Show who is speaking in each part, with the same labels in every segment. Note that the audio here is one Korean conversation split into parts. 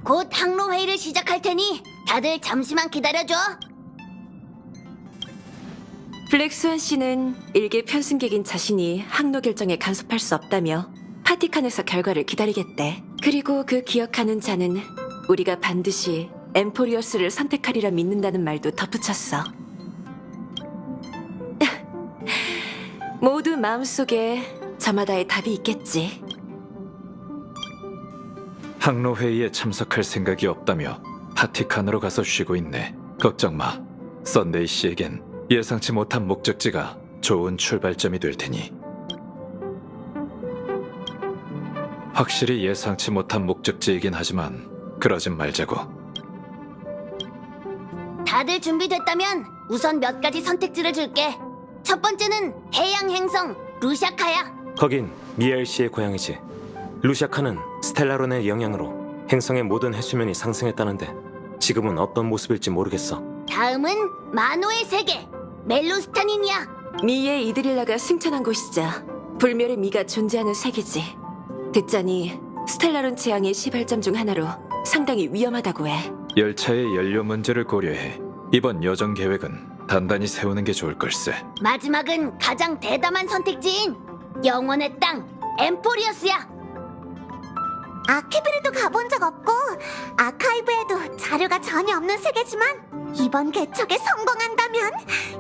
Speaker 1: 곧 항로회의를 시작할 테니 다들 잠시만 기다려줘.
Speaker 2: 블랙스완 씨는 일개 편승객인 자신이 항로 결정에 간섭할 수 없다며 파티칸에서 결과를 기다리겠대. 그리고 그 기억하는 자는 우리가 반드시 엠포리어스를 선택하리라 믿는다는 말도 덧붙였어. 모두 마음속에 저마다의 답이 있겠지.
Speaker 3: 항로회의에 참석할 생각이 없다며 파티칸으로 가서 쉬고 있네. 걱정 마. 썬데이 씨에겐 예상치 못한 목적지가 좋은 출발점이 될 테니. 확실히 예상치 못한 목적지이긴 하지만 그러진 말자고.
Speaker 1: 다들 준비됐다면 우선 몇 가지 선택지를 줄게. 첫 번째는 해양 행성 루샤카야.
Speaker 4: 거긴 미엘 씨의 고향이지. 루샤카는 스텔라론의 영향으로 행성의 모든 해수면이 상승했다는데 지금은 어떤 모습일지 모르겠어.
Speaker 1: 다음은 마노의 세계 멜로스타닌이야.
Speaker 2: 미의 이드릴라가 승천한 곳이자 불멸의 미가 존재하는 세계지. 듣자니 스텔라론 재앙의 시발점 중 하나로 상당히 위험하다고 해.
Speaker 3: 열차의 연료 문제를 고려해 이번 여정 계획은 단단히 세우는 게 좋을 걸세.
Speaker 1: 마지막은 가장 대담한 선택지인 영원의 땅 엠포리어스야.
Speaker 5: 아키비르도 가본 적 없고 아카이브에도 자료가 전혀 없는 세계지만 이번 개척에 성공한다면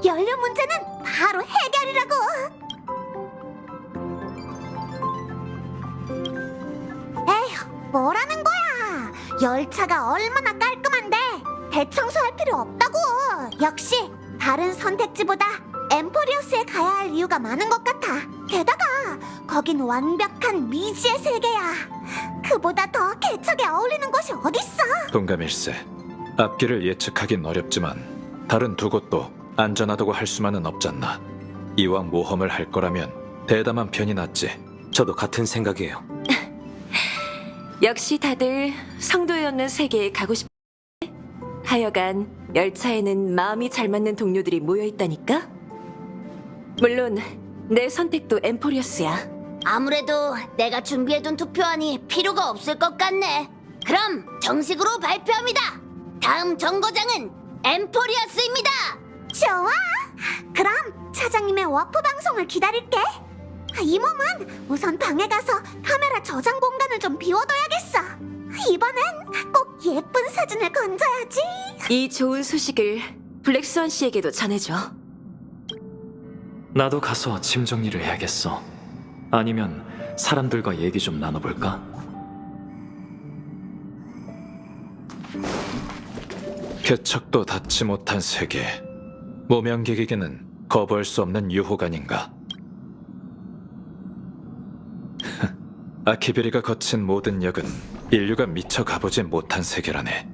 Speaker 5: 연료 문제는 바로 해결이라고. 에휴, 뭐라는 거야. 열차가 얼마나 깔끔한데 대청소할 필요 없다고. 역시 다른 선택지보다 엠포리어스에 가야 할 이유가 많은 것 같아. 게다가 거긴 완벽한 미지의 세계야. 그보다 더 개척에 어울리는 곳이 어딨어.
Speaker 3: 동감일세. 앞길을 예측하긴 어렵지만 다른 두 곳도 안전하다고 할 수만은 없잖나. 이왕 모험을 할 거라면 대담한 편이 낫지.
Speaker 4: 저도 같은 생각이에요.
Speaker 2: 역시 다들 성도에 없는 세계에 가고 싶... 하여간 열차에는 마음이 잘 맞는 동료들이 모여있다니까? 물론 내 선택도 엠포리어스야.
Speaker 1: 아무래도 내가 준비해둔 투표안이 필요가 없을 것 같네. 그럼 정식으로 발표합니다. 다음 정거장은 엠포리어스입니다.
Speaker 5: 좋아. 그럼 차장님의 워프 방송을 기다릴게. 이 몸은 우선 방에 가서 카메라 저장 공간을 좀 비워둬야겠어. 이번엔 꼭 예쁜 사진을 건져야지.
Speaker 2: 이 좋은 소식을 블랙스완 씨에게도 전해줘.
Speaker 6: 나도 가서 짐 정리를 해야겠어. 아니면 사람들과 얘기 좀 나눠볼까?
Speaker 3: 개척도 닿지 못한 세계. 모명객에게는 거부할 수 없는 유혹 아닌가. 아키비리가 거친 모든 역은 인류가 미처 가보지 못한 세계라네.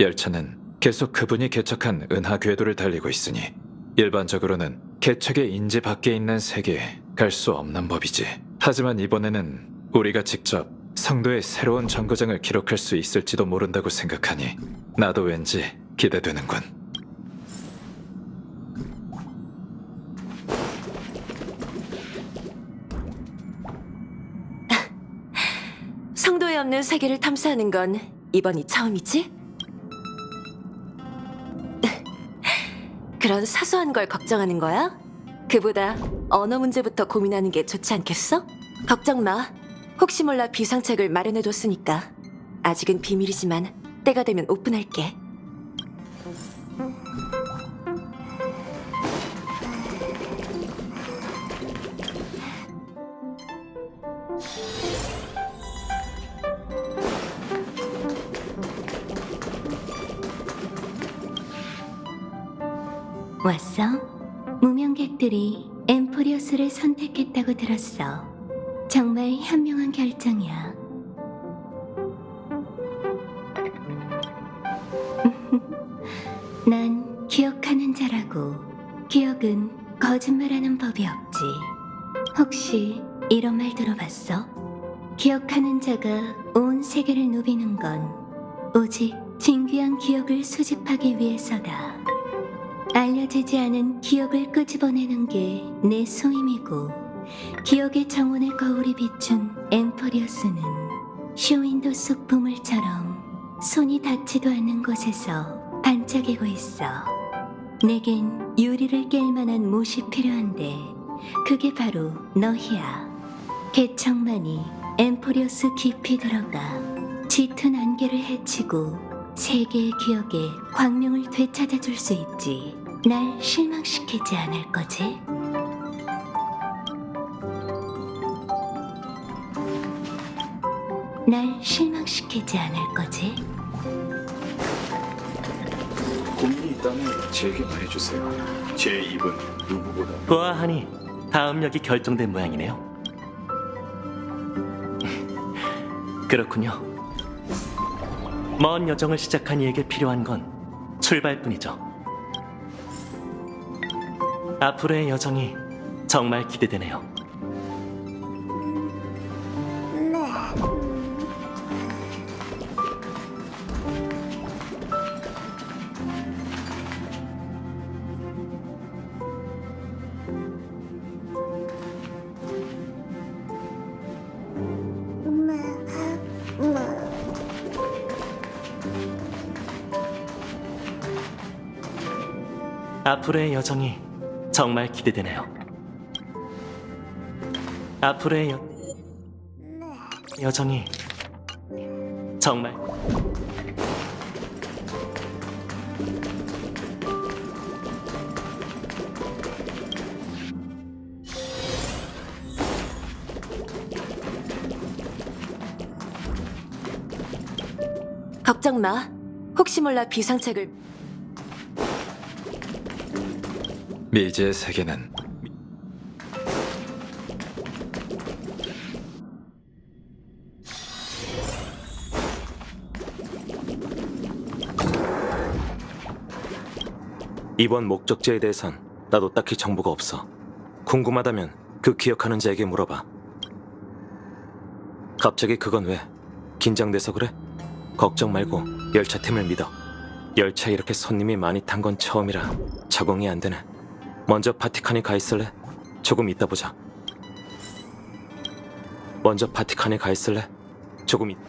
Speaker 3: 열차는 계속 그분이 개척한 은하 궤도를 달리고 있으니 일반적으로는 개척의 인지 밖에 있는 세계에 갈 수 없는 법이지. 하지만 이번에는 우리가 직접 성도의 새로운 정거장을 기록할 수 있을지도 모른다고 생각하니 나도 왠지 기대되는군.
Speaker 2: 성도에 없는 세계를 탐사하는 건 이번이 처음이지? 그런 사소한 걸 걱정하는 거야? 그보다 언어 문제부터 고민하는 게 좋지 않겠어? 걱정 마. 혹시 몰라 비상책을 마련해뒀으니까. 아직은 비밀이지만 때가 되면 오픈할게.
Speaker 7: 왔어? 무명객들이 엠포리오스를 선택했다고 들었어. 정말 현명한 결정이야. 난 기억하는 자라고. 기억은 거짓말하는 법이 없지. 혹시 이런 말 들어봤어? 기억하는 자가 온 세계를 누비는 건 오직 진귀한 기억을 수집하기 위해서다. 알려지지 않은 기억을 끄집어내는 게 내 소임이고, 기억의 정원의 거울이 비춘 엠포리오스는 쇼윈도 속 보물처럼 손이 닿지도 않는 곳에서 반짝이고 있어. 내겐 유리를 깰 만한 못이 필요한데 그게 바로 너희야. 개척만이 엠포리오스 깊이 들어가 짙은 안개를 헤치고 세계의 기억에 광명을 되찾아줄 수 있지. 날 실망시키지 않을 거지? 날 실망시키지 않을 거지?
Speaker 8: 고민이 있다면 제게 말해주세요. 제 입은 누구보다
Speaker 9: 보아하니 다음 역이 결정된 모양이네요. 그렇군요. 먼 여정을 시작한 이에게 필요한 건 출발뿐이죠. 앞으로의 여정이 정말 기대되네요. 앞으로의 여정이 정말 기대되네요. 앞으로의 여정이 정말
Speaker 2: 걱정 마. 혹시 몰라 비상책을.
Speaker 3: 미지의 세계는
Speaker 4: 이번 목적지에 대해선 나도 딱히 정보가 없어. 궁금하다면 그 기억하는 자에게 물어봐. 갑자기 그건 왜? 긴장돼서 그래? 걱정 말고 열차팀을 믿어. 열차에 이렇게 손님이 많이 탄 건 처음이라 적응이 안 되네. 먼저 바티칸에 가 있을래? 조금 이따 보자. 먼저 바티칸에 가 있을래? 조금 이따.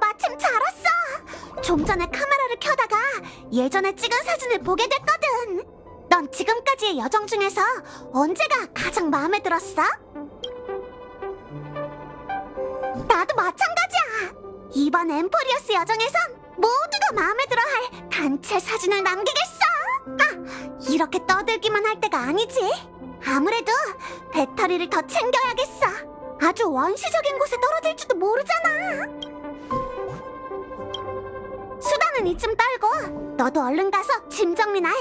Speaker 5: 마침 잘 왔어. 좀 전에 카메라를 켜다가 예전에 찍은 사진을 보게 됐거든. 넌 지금까지의 여정 중에서 언제가 가장 마음에 들었어? 나도 마찬가지야. 이번 엠포리오스 여정에선 모두가 마음에 들어할 단체 사진을 남기겠어. 아, 이렇게 떠들기만 할 때가 아니지. 아무래도 배터리를 더 챙겨야겠어. 아주 원시적인 곳에 떨어질지도 모르잖아. 수다는 이쯤 떨고 너도 얼른 가서 짐 정리나 해.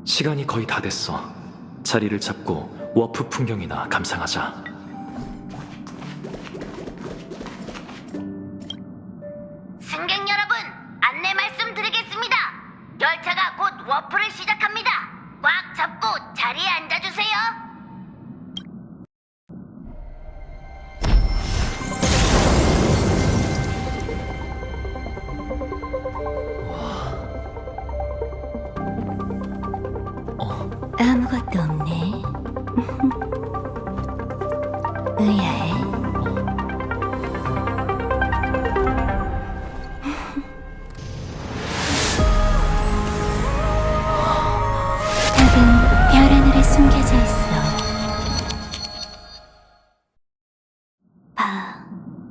Speaker 6: 시간이 거의 다 됐어. 자리를 잡고 워프 풍경이나 감상하자.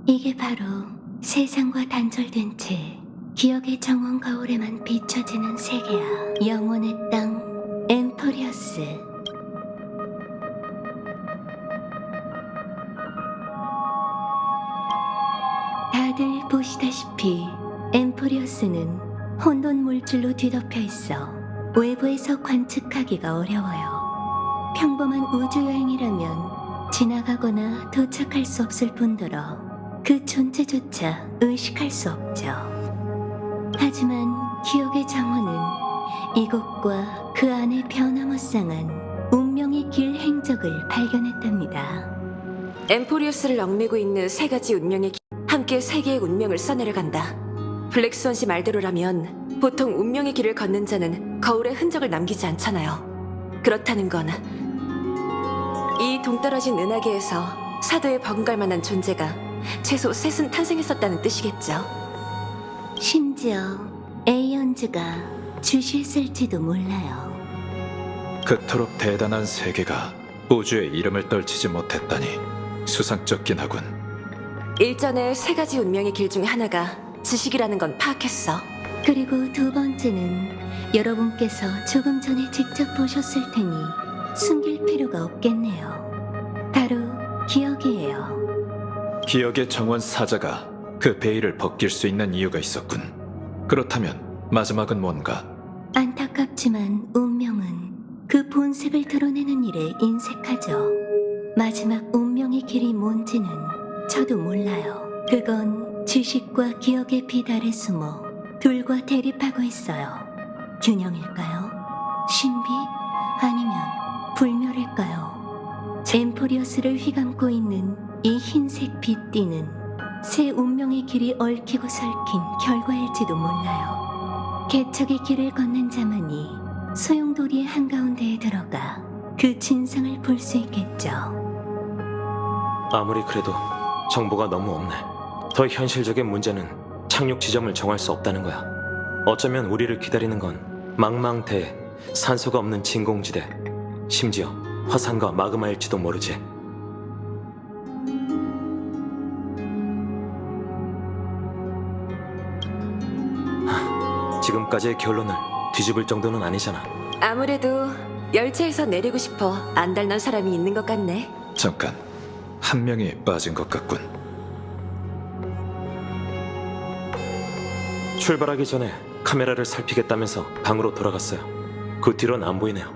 Speaker 7: 이게 바로 세상과 단절된 채 기억의 정원 거울에만 비춰지는 세계야. 영원의 땅 엠포리어스. 다들 보시다시피 엠포리어스는 혼돈 물질로 뒤덮여 있어 외부에서 관측하기가 어려워요. 평범한 우주여행이라면 지나가거나 도착할 수 없을 뿐더러 그 존재조차 의식할 수 없죠. 하지만 기억의 정원은 이곳과 그 안의 변화무쌍한 운명의 길 행적을 발견했답니다.
Speaker 2: 엠포리우스를 얽매고 있는 세 가지 운명의 함께 세계의 운명을 써내려간다. 블랙스원 씨 말대로라면 보통 운명의 길을 걷는 자는 거울에 흔적을 남기지 않잖아요. 그렇다는 건 이 동떨어진 은하계에서 사도에 버금갈 만한 존재가 최소 셋은 탄생했었다는 뜻이겠죠.
Speaker 7: 심지어 에이언즈가 주시했을지도 몰라요.
Speaker 3: 그토록 대단한 세계가 우주의 이름을 떨치지 못했다니 수상쩍긴 하군.
Speaker 2: 일전에 세 가지 운명의 길 중 하나가 지식이라는 건 파악했어.
Speaker 7: 그리고 두 번째는 여러분께서 조금 전에 직접 보셨을 테니 숨길 필요가 없겠네요. 바로 기억이에요.
Speaker 3: 기억의 정원 사자가 그 베일을 벗길 수 있는 이유가 있었군. 그렇다면 마지막은 뭔가?
Speaker 7: 안타깝지만 운명은 그 본색을 드러내는 일에 인색하죠. 마지막 운명의 길이 뭔지는 저도 몰라요. 그건 지식과 기억의 비달에 숨어 둘과 대립하고 있어요. 균형일까요? 신비? 아니면 불멸일까요? 엠포리어스를 휘감고 있는 이 흰색 빛띠는 새 운명의 길이 얽히고 설킨 결과일지도 몰라요. 개척의 길을 걷는 자만이 소용돌이의 한가운데에 들어가 그 진상을 볼 수 있겠죠.
Speaker 4: 아무리 그래도 정보가 너무 없네. 더 현실적인 문제는 착륙 지점을 정할 수 없다는 거야. 어쩌면 우리를 기다리는 건 망망대해 산소가 없는 진공지대, 심지어 화산과 마그마일지도 모르지. 지금까지의 결론을 뒤집을 정도는 아니잖아.
Speaker 2: 아무래도 열차에서 내리고 싶어 안달난 사람이 있는 것 같네.
Speaker 3: 잠깐, 한 명이 빠진 것 같군.
Speaker 4: 출발하기 전에 카메라를 살피겠다면서 방으로 돌아갔어요. 그 뒤로는 안 보이네요.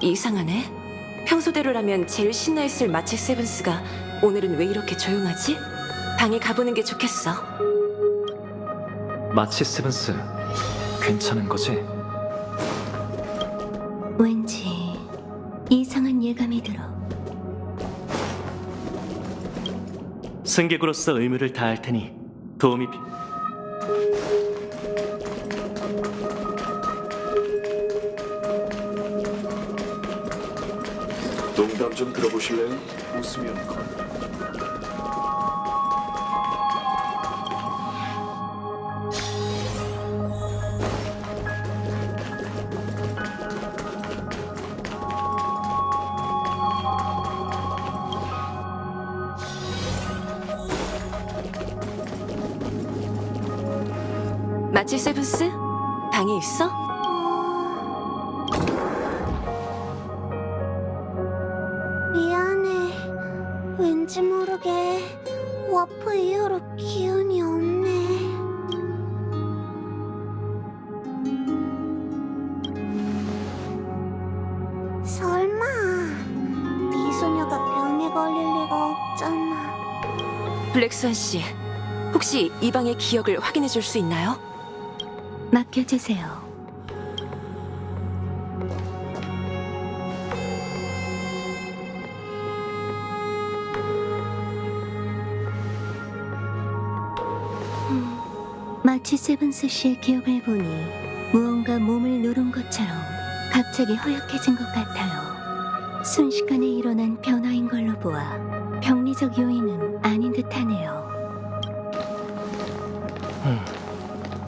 Speaker 2: 이상하네. 평소대로라면 제일 신나했을 마치 세븐스가 오늘은 왜 이렇게 조용하지? 방에 가보는 게 좋겠어.
Speaker 6: 마치 세븐스, 괜찮은 거지?
Speaker 7: 왠지 이상한 예감이 들어.
Speaker 9: 승객으로서 의무를 다할 테니 도움이
Speaker 8: 농담 좀 들어보실래요? 웃으면
Speaker 2: 마치 세븐스? 방에 있어?
Speaker 5: 미안해. 왠지 모르게 워프 이후로 기운이 없네. 설마 미소녀가 병에 걸릴 리가 없잖아.
Speaker 2: 블랙스완 씨, 혹시 이 방의 기억을 확인해 줄 수 있나요?
Speaker 7: 맡겨주세요. 마치 세븐스 씨의 기억을 보니 무언가 몸을 누른 것처럼 갑자기 허약해진 것 같아요. 순식간에 일어난 변화인 걸로 보아 병리적 요인은 아닌 듯하네요.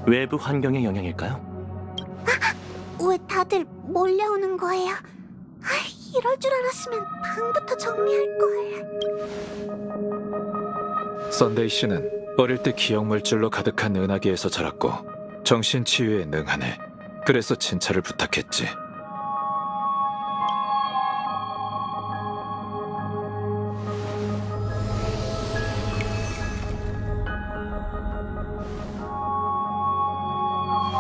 Speaker 9: 외부 환경의 영향일까요?
Speaker 5: 왜 다들 몰려오는 거예요? 이럴 이럴 줄 알았으면 방부터 정리할걸.
Speaker 3: 썬데이 씨는 어릴 때 기억 물질로 가득한 은하계에서 자랐고 정신 치유에 능하네. 그래서 진찰을 부탁했지.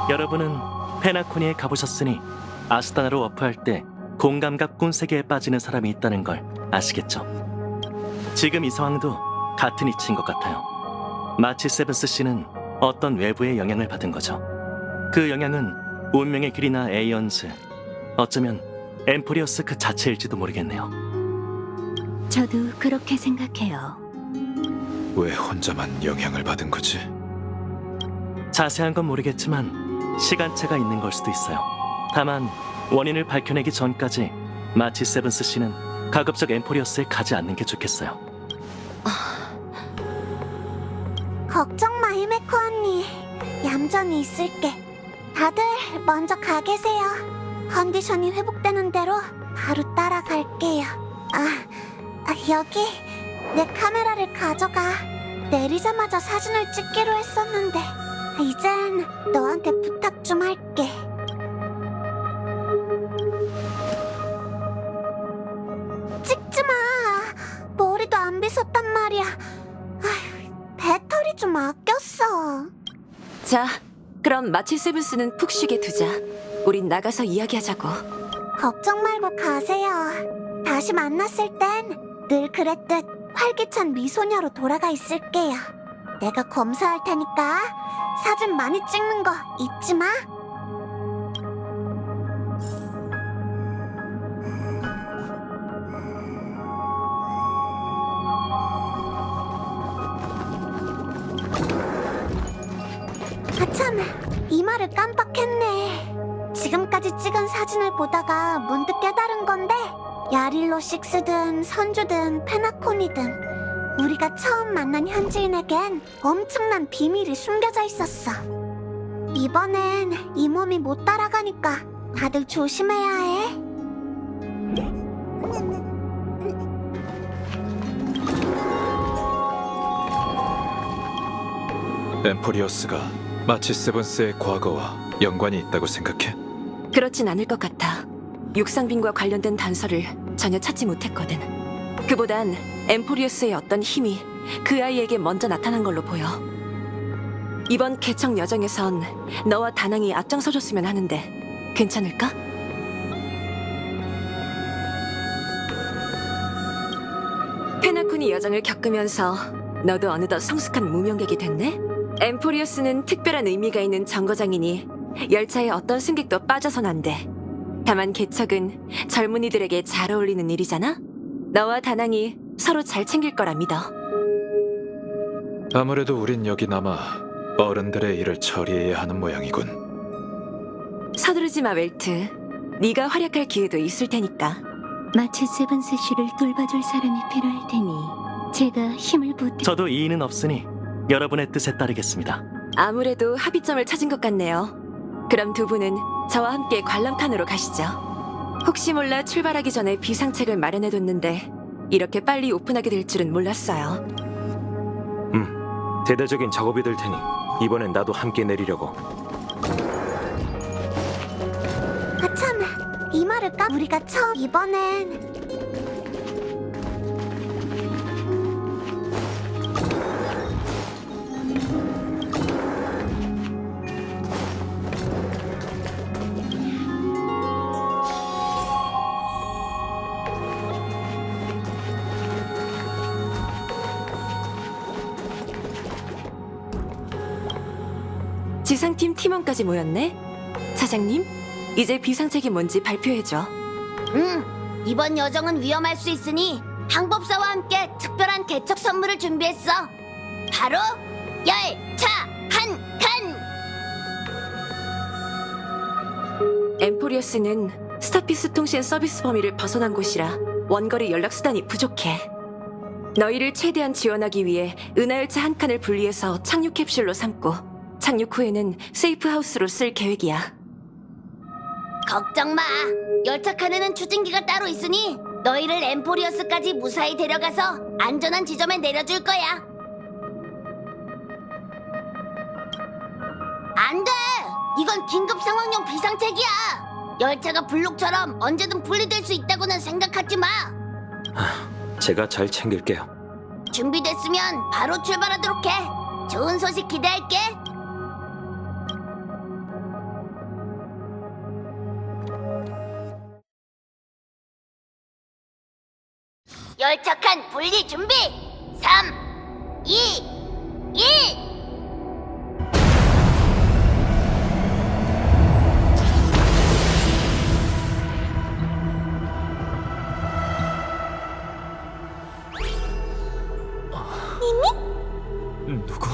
Speaker 9: 여러분은 페나코니에 가보셨으니 아스타나로 워프할 때 공감갑 세계에 빠지는 사람이 있다는 걸 아시겠죠? 지금 이 상황도 같은 이치인 것 같아요. 마치 세븐스 씨는 어떤 외부의 영향을 받은 거죠. 그 영향은 운명의 길이나 에이언즈, 어쩌면 엠포리어스 그 자체일지도 모르겠네요.
Speaker 7: 저도 그렇게 생각해요.
Speaker 3: 왜 혼자만 영향을 받은 거지?
Speaker 9: 자세한 건 모르겠지만 시간차가 있는 걸 수도 있어요. 다만 원인을 밝혀내기 전까지 마치 세븐스 씨는 가급적 엠포리어스에 가지 않는 게 좋겠어요.
Speaker 5: 걱정 마, 히메코 언니. 얌전히 있을게. 다들 먼저 가 계세요. 컨디션이 회복되는 대로 바로 따라갈게요. 여기 내 카메라를 가져가. 내리자마자 사진을 찍기로 했었는데 이젠 너한테 부탁 좀 할게. 찍지 마. 머리도 안 빗었단 말이야. 배터리 좀 아꼈어.
Speaker 2: 자, 그럼 마치 세븐스는 푹 쉬게 두자. 우린 나가서 이야기하자고.
Speaker 5: 걱정 말고 가세요. 다시 만났을 땐 늘 그랬듯 활기찬 미소녀로 돌아가 있을게요. 내가 검사할 테니까 사진 많이 찍는 거 잊지 마. 아참, 이 말을 깜빡했네. 지금까지 찍은 사진을 보다가 문득 깨달은 건데 야릴로 6든 선주든 페나코니든 우리가 처음 만난 현지인에겐 엄청난 비밀이 숨겨져 있었어. 이번엔 이 몸이 못 따라가니까 다들 조심해야 해.
Speaker 3: 엠포리어스가 마치 세븐스의 과거와 연관이 있다고 생각해?
Speaker 2: 그렇진 않을 것 같아. 육상빈과 관련된 단서를 전혀 찾지 못했거든. 그보단 엠포리어스의 어떤 힘이 그 아이에게 먼저 나타난 걸로 보여. 이번 개척 여정에선 너와 다낭이 앞장서줬으면 하는데 괜찮을까? 페나코니 여정을 겪으면서 너도 어느덧 성숙한 무명객이 됐네? 엠포리어스는 특별한 의미가 있는 정거장이니 열차에 어떤 승객도 빠져선 안 돼. 다만 개척은 젊은이들에게 잘 어울리는 일이잖아? 너와 다낭이 서로 잘 챙길 거라 믿어.
Speaker 3: 아무래도 우린 여기 남아 어른들의 일을 처리해야 하는 모양이군.
Speaker 2: 서두르지 마, 웰트. 네가 활약할 기회도 있을 테니까.
Speaker 7: 마치 세븐스 씨를 돌봐줄 사람이 필요할 테니 제가 힘을 보태.
Speaker 9: 저도 이의는 없으니 여러분의 뜻에 따르겠습니다.
Speaker 2: 아무래도 합의점을 찾은 것 같네요. 그럼 두 분은 저와 함께 관람칸으로 가시죠. 혹시 몰라 출발하기 전에 비상책을 마련해뒀는데 이렇게 빨리 오픈하게 될 줄은 몰랐어요.
Speaker 4: 대대적인 작업이 될 테니 이번엔 나도 함께 내리려고.
Speaker 5: 아참, 이 말을 우리가 처음 이번엔
Speaker 2: 지상팀 팀원까지 모였네? 차장님, 이제 비상책이 뭔지 발표해줘.
Speaker 1: 이번 여정은 위험할 수 있으니 항법사와 함께 특별한 개척 선물을 준비했어. 바로 열차 한 칸!
Speaker 2: 엠포리어스는 스타피스 통신 서비스 범위를 벗어난 곳이라 원거리 연락수단이 부족해. 너희를 최대한 지원하기 위해 은하열차 한 칸을 분리해서 착륙 캡슐로 삼고 착륙 후에는 세이프 하우스로 쓸 계획이야.
Speaker 1: 걱정 마. 열차 칸에는 추진기가 따로 있으니 너희를 엠포리어스까지 무사히 데려가서 안전한 지점에 내려줄 거야. 안 돼! 이건 긴급 상황용 비상책이야. 열차가 블록처럼 언제든 분리될 수 있다고는 생각하지 마.
Speaker 4: 제가 잘 챙길게요.
Speaker 1: 준비됐으면 바로 출발하도록 해. 좋은 소식 기대할게. 열차 칸 분리 준비. 3, 2, 1.
Speaker 6: 누구?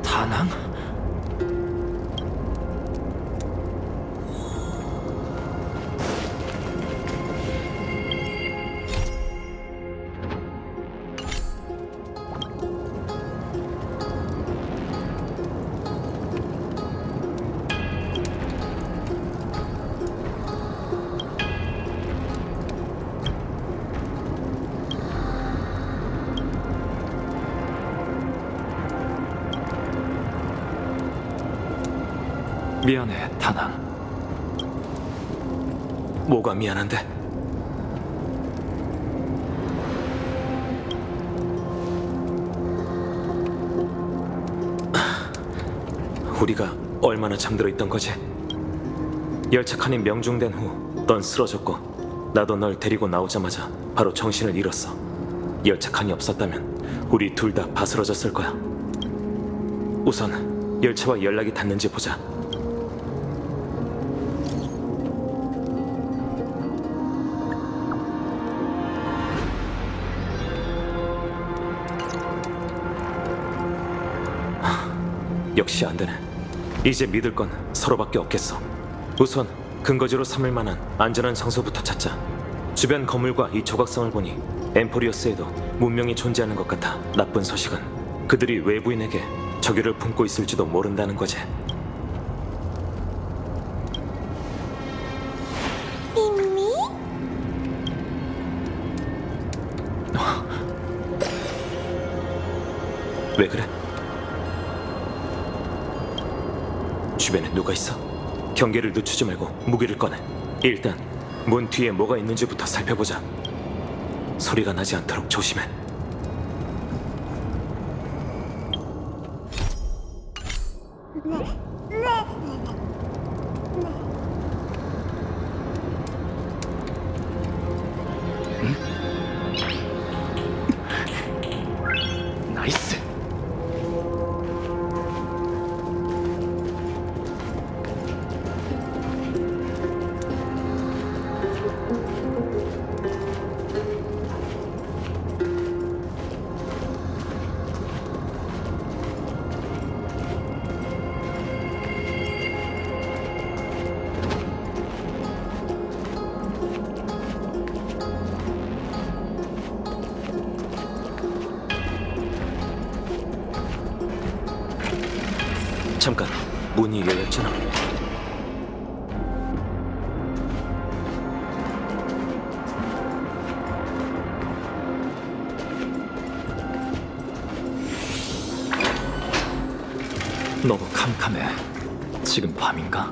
Speaker 6: 다낭? 미안해, 다낭.
Speaker 4: 뭐가 미안한데? 우리가 얼마나 잠들어 있던 거지? 열차 칸이 명중된 후 넌 쓰러졌고 나도 널 데리고 나오자마자 바로 정신을 잃었어. 열차 칸이 없었다면 우리 둘 다 바스러졌을 거야. 우선 열차와 연락이 닿는지 보자. 역시 안 되네. 이제 믿을 건 서로밖에 없겠어. 우선 근거지로 삼을 만한 안전한 장소부터 찾자. 주변 건물과 이 조각상을 보니 엠포리어스에도 문명이 존재하는 것 같아. 나쁜 소식은 그들이 외부인에게 적유를 품고 있을지도 모른다는 거지.
Speaker 5: 미미?
Speaker 4: 왜 그래? 주변에 누가 있어? 경계를 늦추지 말고 무기를 꺼내. 일단 문 뒤에 뭐가 있는지부터 살펴보자. 소리가 나지 않도록 조심해.
Speaker 6: 나이스.
Speaker 4: 잠깐, 문이 열렸잖아.
Speaker 6: 너무 캄캄해. 지금 밤인가?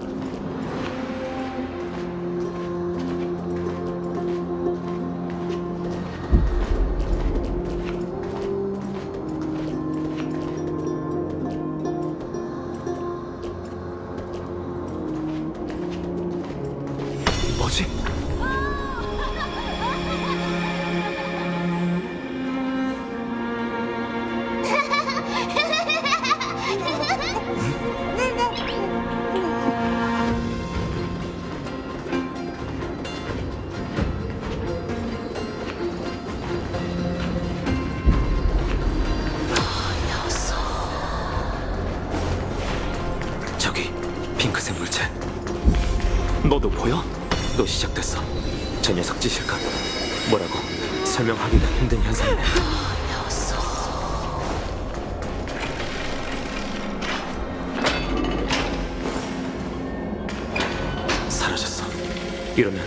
Speaker 4: 핑크색 물체.
Speaker 6: 너도 보여?
Speaker 4: 또 시작됐어. 저 녀석 짓일까? 뭐라고 설명하기가 힘든 현상이네. 사라졌어. 이러면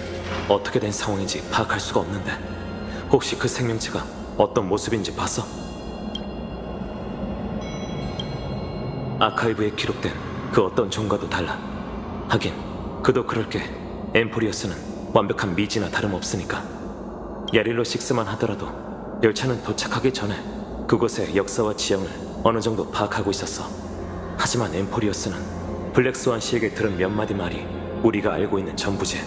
Speaker 4: 어떻게 된 상황인지 파악할 수가 없는데, 혹시 그 생명체가 어떤 모습인지 봤어? 아카이브에 기록된 그 어떤 종과도 달라. 하긴 그도 그럴 게 엠포리어스는 완벽한 미지나 다름없으니까. 야릴로 6만 하더라도 열차는 도착하기 전에 그곳의 역사와 지형을 어느 정도 파악하고 있었어. 하지만 엠포리어스는 블랙스완 씨에게 들은 몇 마디 말이 우리가 알고 있는 전부지.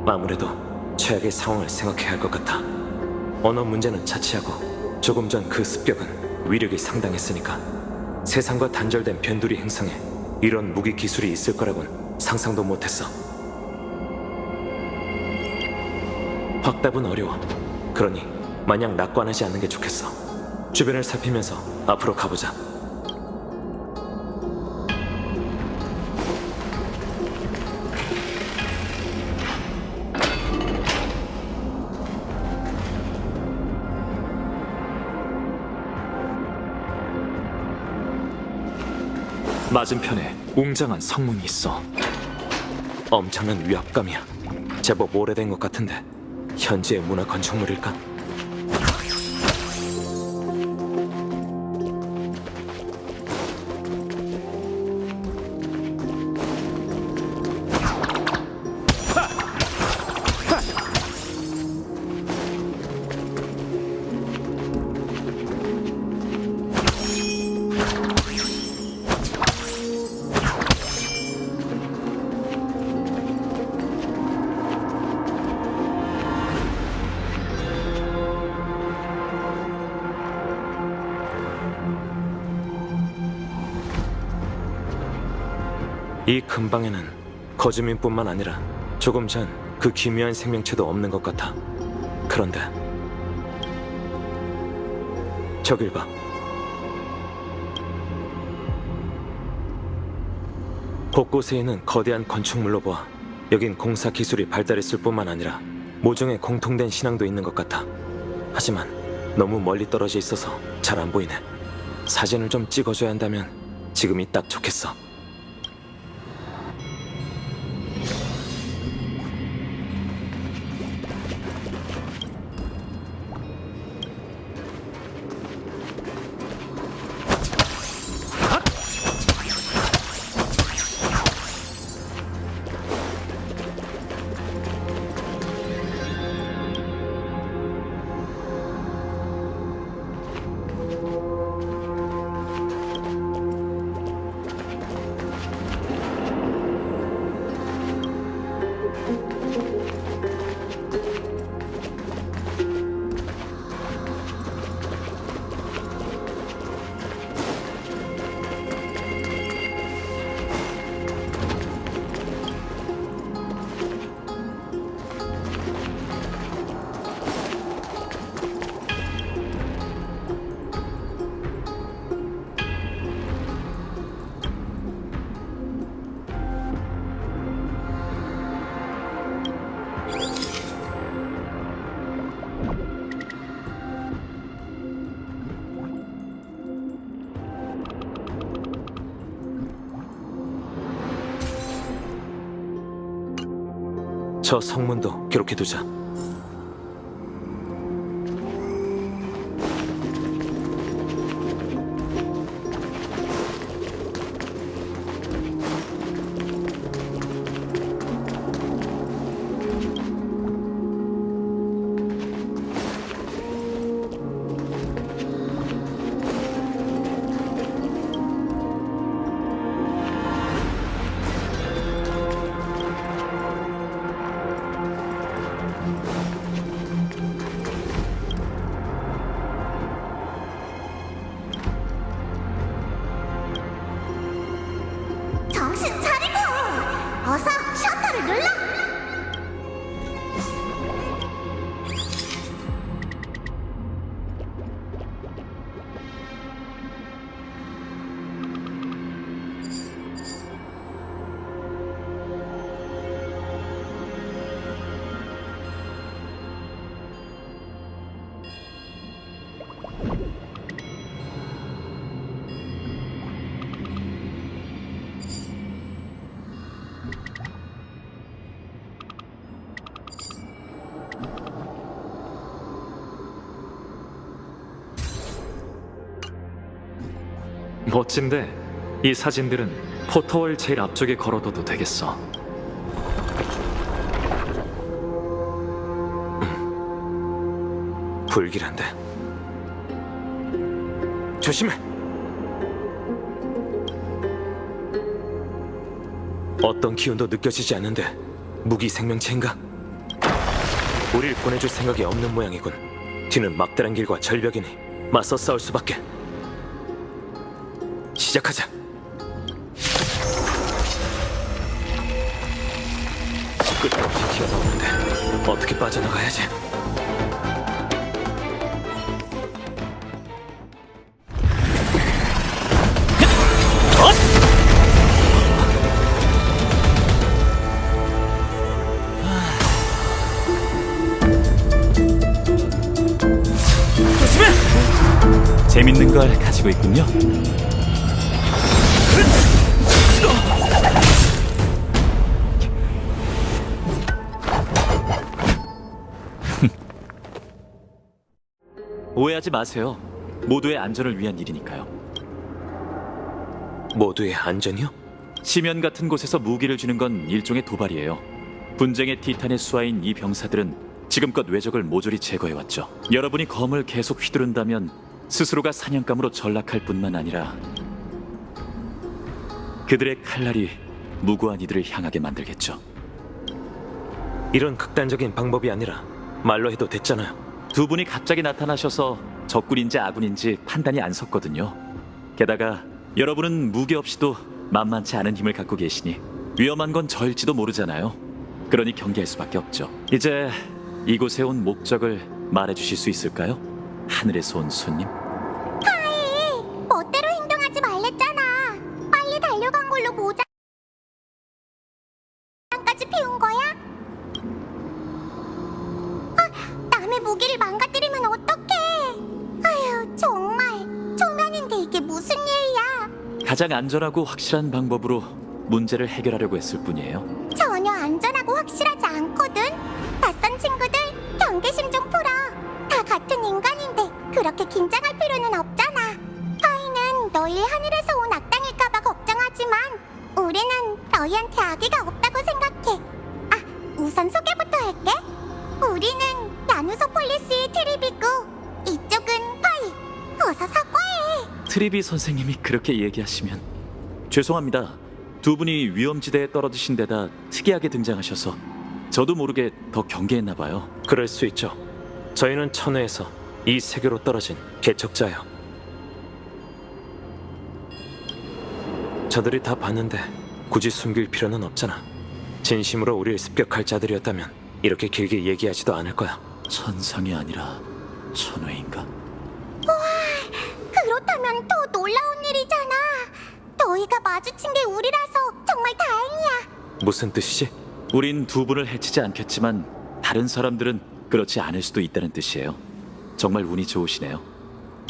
Speaker 4: 아무래도 최악의 상황을 생각해야 할 것 같아. 언어 문제는 차치하고 조금 전 그 습격은 위력이 상당했으니까 세상과 단절된 변두리 행성에 이런 무기 기술이 있을 거라곤 상상도 못했어. 확답은 어려워. 그러니 마냥 낙관하지 않는 게 좋겠어. 주변을 살피면서 앞으로 가보자.
Speaker 6: 맞은편에 웅장한 성문이 있어.
Speaker 4: 엄청난 위압감이야. 제법 오래된 것 같은데 현지의 문화 건축물일까? 이 근방에는 거주민뿐만 아니라 조금 전 그 기묘한 생명체도 없는 것 같아. 그런데 저길 봐. 곳곳에 있는 거대한 건축물로 보아 여긴 공사 기술이 발달했을 뿐만 아니라 모종의 공통된 신앙도 있는 것 같아. 하지만 너무 멀리 떨어져 있어서 잘 안 보이네. 사진을 좀 찍어줘야 한다면 지금이 딱 좋겠어. 저 성문도 기록해두자.
Speaker 6: 멋진데 이 사진들은 포터월 제일 앞쪽에 걸어둬도 되겠어.
Speaker 4: 불길한데. 조심해. 어떤 기운도 느껴지지 않는데 무기 생명체인가? 우릴 보내줄 생각이 없는 모양이군. 뒤는 막다른 길과 절벽이니 맞서 싸울 수밖에. 시작하자. 끝없이 기어나오는데 어떻게 빠져나가야지?
Speaker 10: 재밌는 걸 가지고 있군요. 오해하지 마세요. 모두의 안전을 위한 일이니까요.
Speaker 4: 모두의 안전이요?
Speaker 10: 심연 같은 곳에서 무기를 주는 건 일종의 도발이에요. 분쟁의 티탄의 수하인 이 병사들은 지금껏 외적을 모조리 제거해왔죠. 여러분이 검을 계속 휘두른다면 스스로가 사냥감으로 전락할 뿐만 아니라 그들의 칼날이 무고한 이들을 향하게 만들겠죠.
Speaker 4: 이런 극단적인 방법이 아니라 말로 해도 됐잖아요.
Speaker 10: 두 분이 갑자기 나타나셔서 적군인지 아군인지 판단이 안 섰거든요. 게다가 여러분은 무기 없이도 만만치 않은 힘을 갖고 계시니 위험한 건 저일지도 모르잖아요. 그러니 경계할 수밖에 없죠. 이제 이곳에 온 목적을 말해주실 수 있을까요? 하늘에서 온 손님?
Speaker 5: 하이, 멋대로 행동하지 말랬잖아. 빨리 달려간 걸로 모자까지 피운 거야? 남의 무기를 망가뜨리면 어떡해? 아휴, 정말 초면인데 이게 무슨 일이야?
Speaker 10: 가장 안전하고 확실한 방법으로 문제를 해결하려고 했을 뿐이에요.
Speaker 5: 전혀 안전하고 확실하지 않거든. 낯선 친구들, 경계심 좀 풀어. 다 같은 인간인데 그렇게 긴장할 필요는 없잖아. 하이는 너희 하늘에서 온 악당일까봐 걱정하지만 우리는 너희한테 악의가 없다고 생각해. 우선 소개부터 할게. 우리는 야누소폴리스의 트리비고 이쪽은 파이. 어서 사과해.
Speaker 10: 트리비 선생님이 그렇게 얘기하시면 죄송합니다. 두 분이 위험지대에 떨어지신 데다 특이하게 등장하셔서 저도 모르게 더 경계했나 봐요.
Speaker 4: 그럴 수 있죠. 저희는 천회에서 이 세계로 떨어진 개척자요. 저들이 다 봤는데 굳이 숨길 필요는 없잖아. 진심으로 우리를 습격할 자들이었다면 이렇게 길게 얘기하지도 않을 거야.
Speaker 10: 천상이 아니라 천회인가?
Speaker 5: 그렇다면 더 놀라운 일이잖아. 너희가 마주친 게 우리라서 정말 다행이야.
Speaker 4: 무슨 뜻이지?
Speaker 10: 우린 두 분을 해치지 않겠지만 다른 사람들은 그렇지 않을 수도 있다는 뜻이에요. 정말 운이 좋으시네요.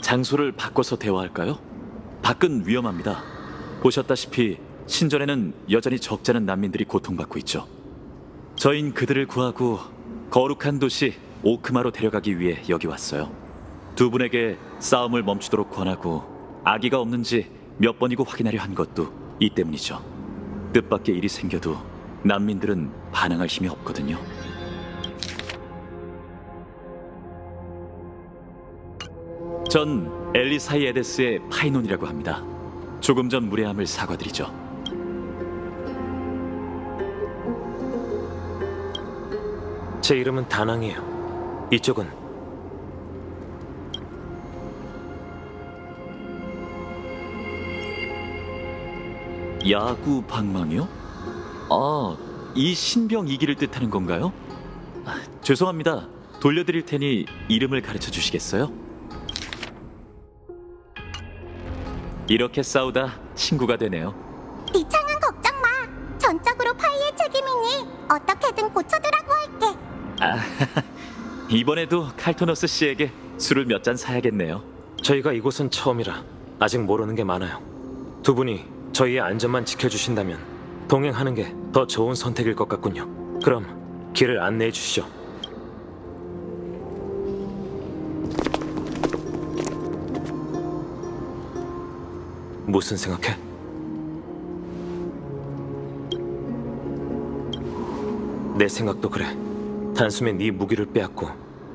Speaker 10: 장소를 바꿔서 대화할까요? 밖은 위험합니다. 보셨다시피 신전에는 여전히 적지 않은 난민들이 고통받고 있죠. 저흰 그들을 구하고 거룩한 도시 오크마로 데려가기 위해 여기 왔어요. 두 분에게 싸움을 멈추도록 권하고 악의가 없는지 몇 번이고 확인하려 한 것도 이 때문이죠. 뜻밖의 일이 생겨도 난민들은 반항할 힘이 없거든요. 전 엘리사이 에데스의 파이논이라고 합니다. 조금 전 무례함을 사과드리죠.
Speaker 4: 제 이름은 다낭이에요. 이쪽은
Speaker 10: 야구 방망이요? 이 신병 이기를 뜻하는 건가요? 죄송합니다. 돌려드릴 테니 이름을 가르쳐 주시겠어요? 이렇게 싸우다 친구가 되네요.
Speaker 5: 네 창은 걱정 마. 전적으로 파이의 책임이니 어떻게든 고쳐두라고 할게.
Speaker 10: 이번에도 칼토너스 씨에게 술을 몇 잔 사야겠네요.
Speaker 4: 저희가 이곳은 처음이라 아직 모르는 게 많아요. 두 분이 저희의 안전만 지켜주신다면 동행하는 게 더 좋은 선택일 것 같군요. 그럼 길을 안내해 주시죠. 무슨 생각해? 내 생각도 그래. 단숨에 네 무기를 빼앗고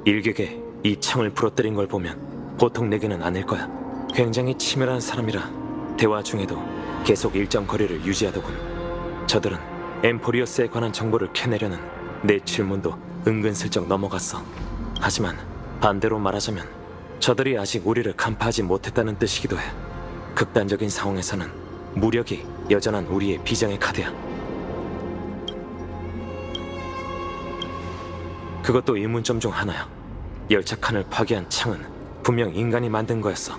Speaker 4: 일격에 이 창을 부러뜨린 걸 보면 보통 내게는 아닐 거야. 굉장히 치밀한 사람이라 대화 중에도 계속 일정 거리를 유지하더군. 저들은 엠포리어스에 관한 정보를 캐내려는 내 질문도 은근슬쩍 넘어갔어. 하지만 반대로 말하자면 저들이 아직 우리를 간파하지 못했다는 뜻이기도 해. 극단적인 상황에서는 무력이 여전한 우리의 비장의 카드야. 그것도 의문점 중 하나야. 열차 칸을 파괴한 창은 분명 인간이 만든 거였어.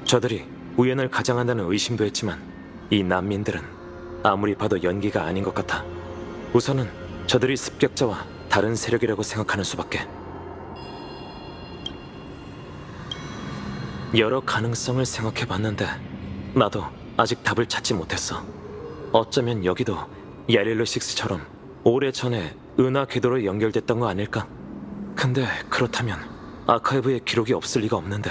Speaker 4: 저들이 우연을 가장한다는 의심도 했지만 이 난민들은 아무리 봐도 연기가 아닌 것 같아. 우선은 저들이 습격자와 다른 세력이라고 생각하는 수밖에. 여러 가능성을 생각해봤는데 나도 아직 답을 찾지 못했어. 어쩌면 여기도 야릴로6처럼 오래전에 은하 궤도로 연결됐던 거 아닐까? 근데 그렇다면 아카이브에 기록이 없을 리가 없는데.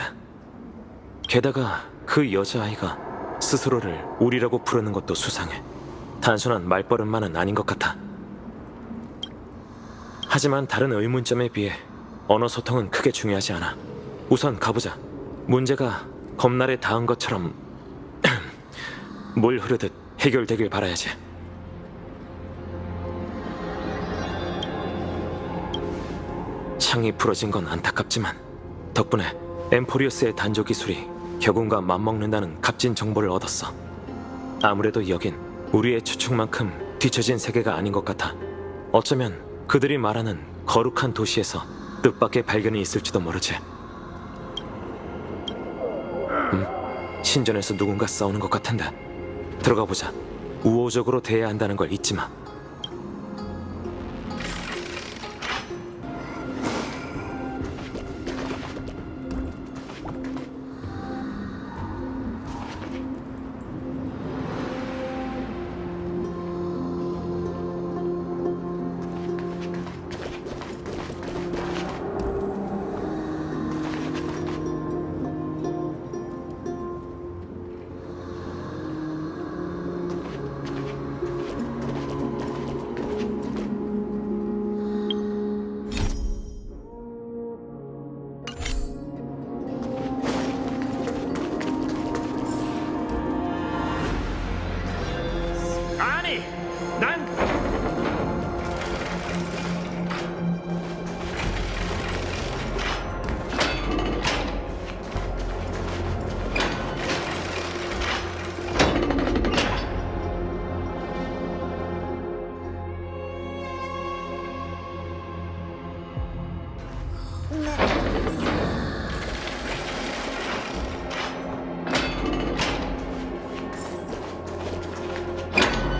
Speaker 4: 게다가 그 여자아이가 스스로를 우리라고 부르는 것도 수상해. 단순한 말버릇만은 아닌 것 같아. 하지만 다른 의문점에 비해 언어 소통은 크게 중요하지 않아. 우선 가보자. 문제가 검날에 닿은 것처럼 물 흐르듯 해결되길 바라야지. 창이 부러진 건 안타깝지만 덕분에 엠포리우스의 단조 기술이 격운과 맞먹는다는 값진 정보를 얻었어. 아무래도 여긴 우리의 추측만큼 뒤처진 세계가 아닌 것 같아. 어쩌면 그들이 말하는 거룩한 도시에서 뜻밖의 발견이 있을지도 모르지. 신전에서 누군가 싸우는 것 같은데. 들어가 보자. 우호적으로 대해야 한다는 걸 잊지 마.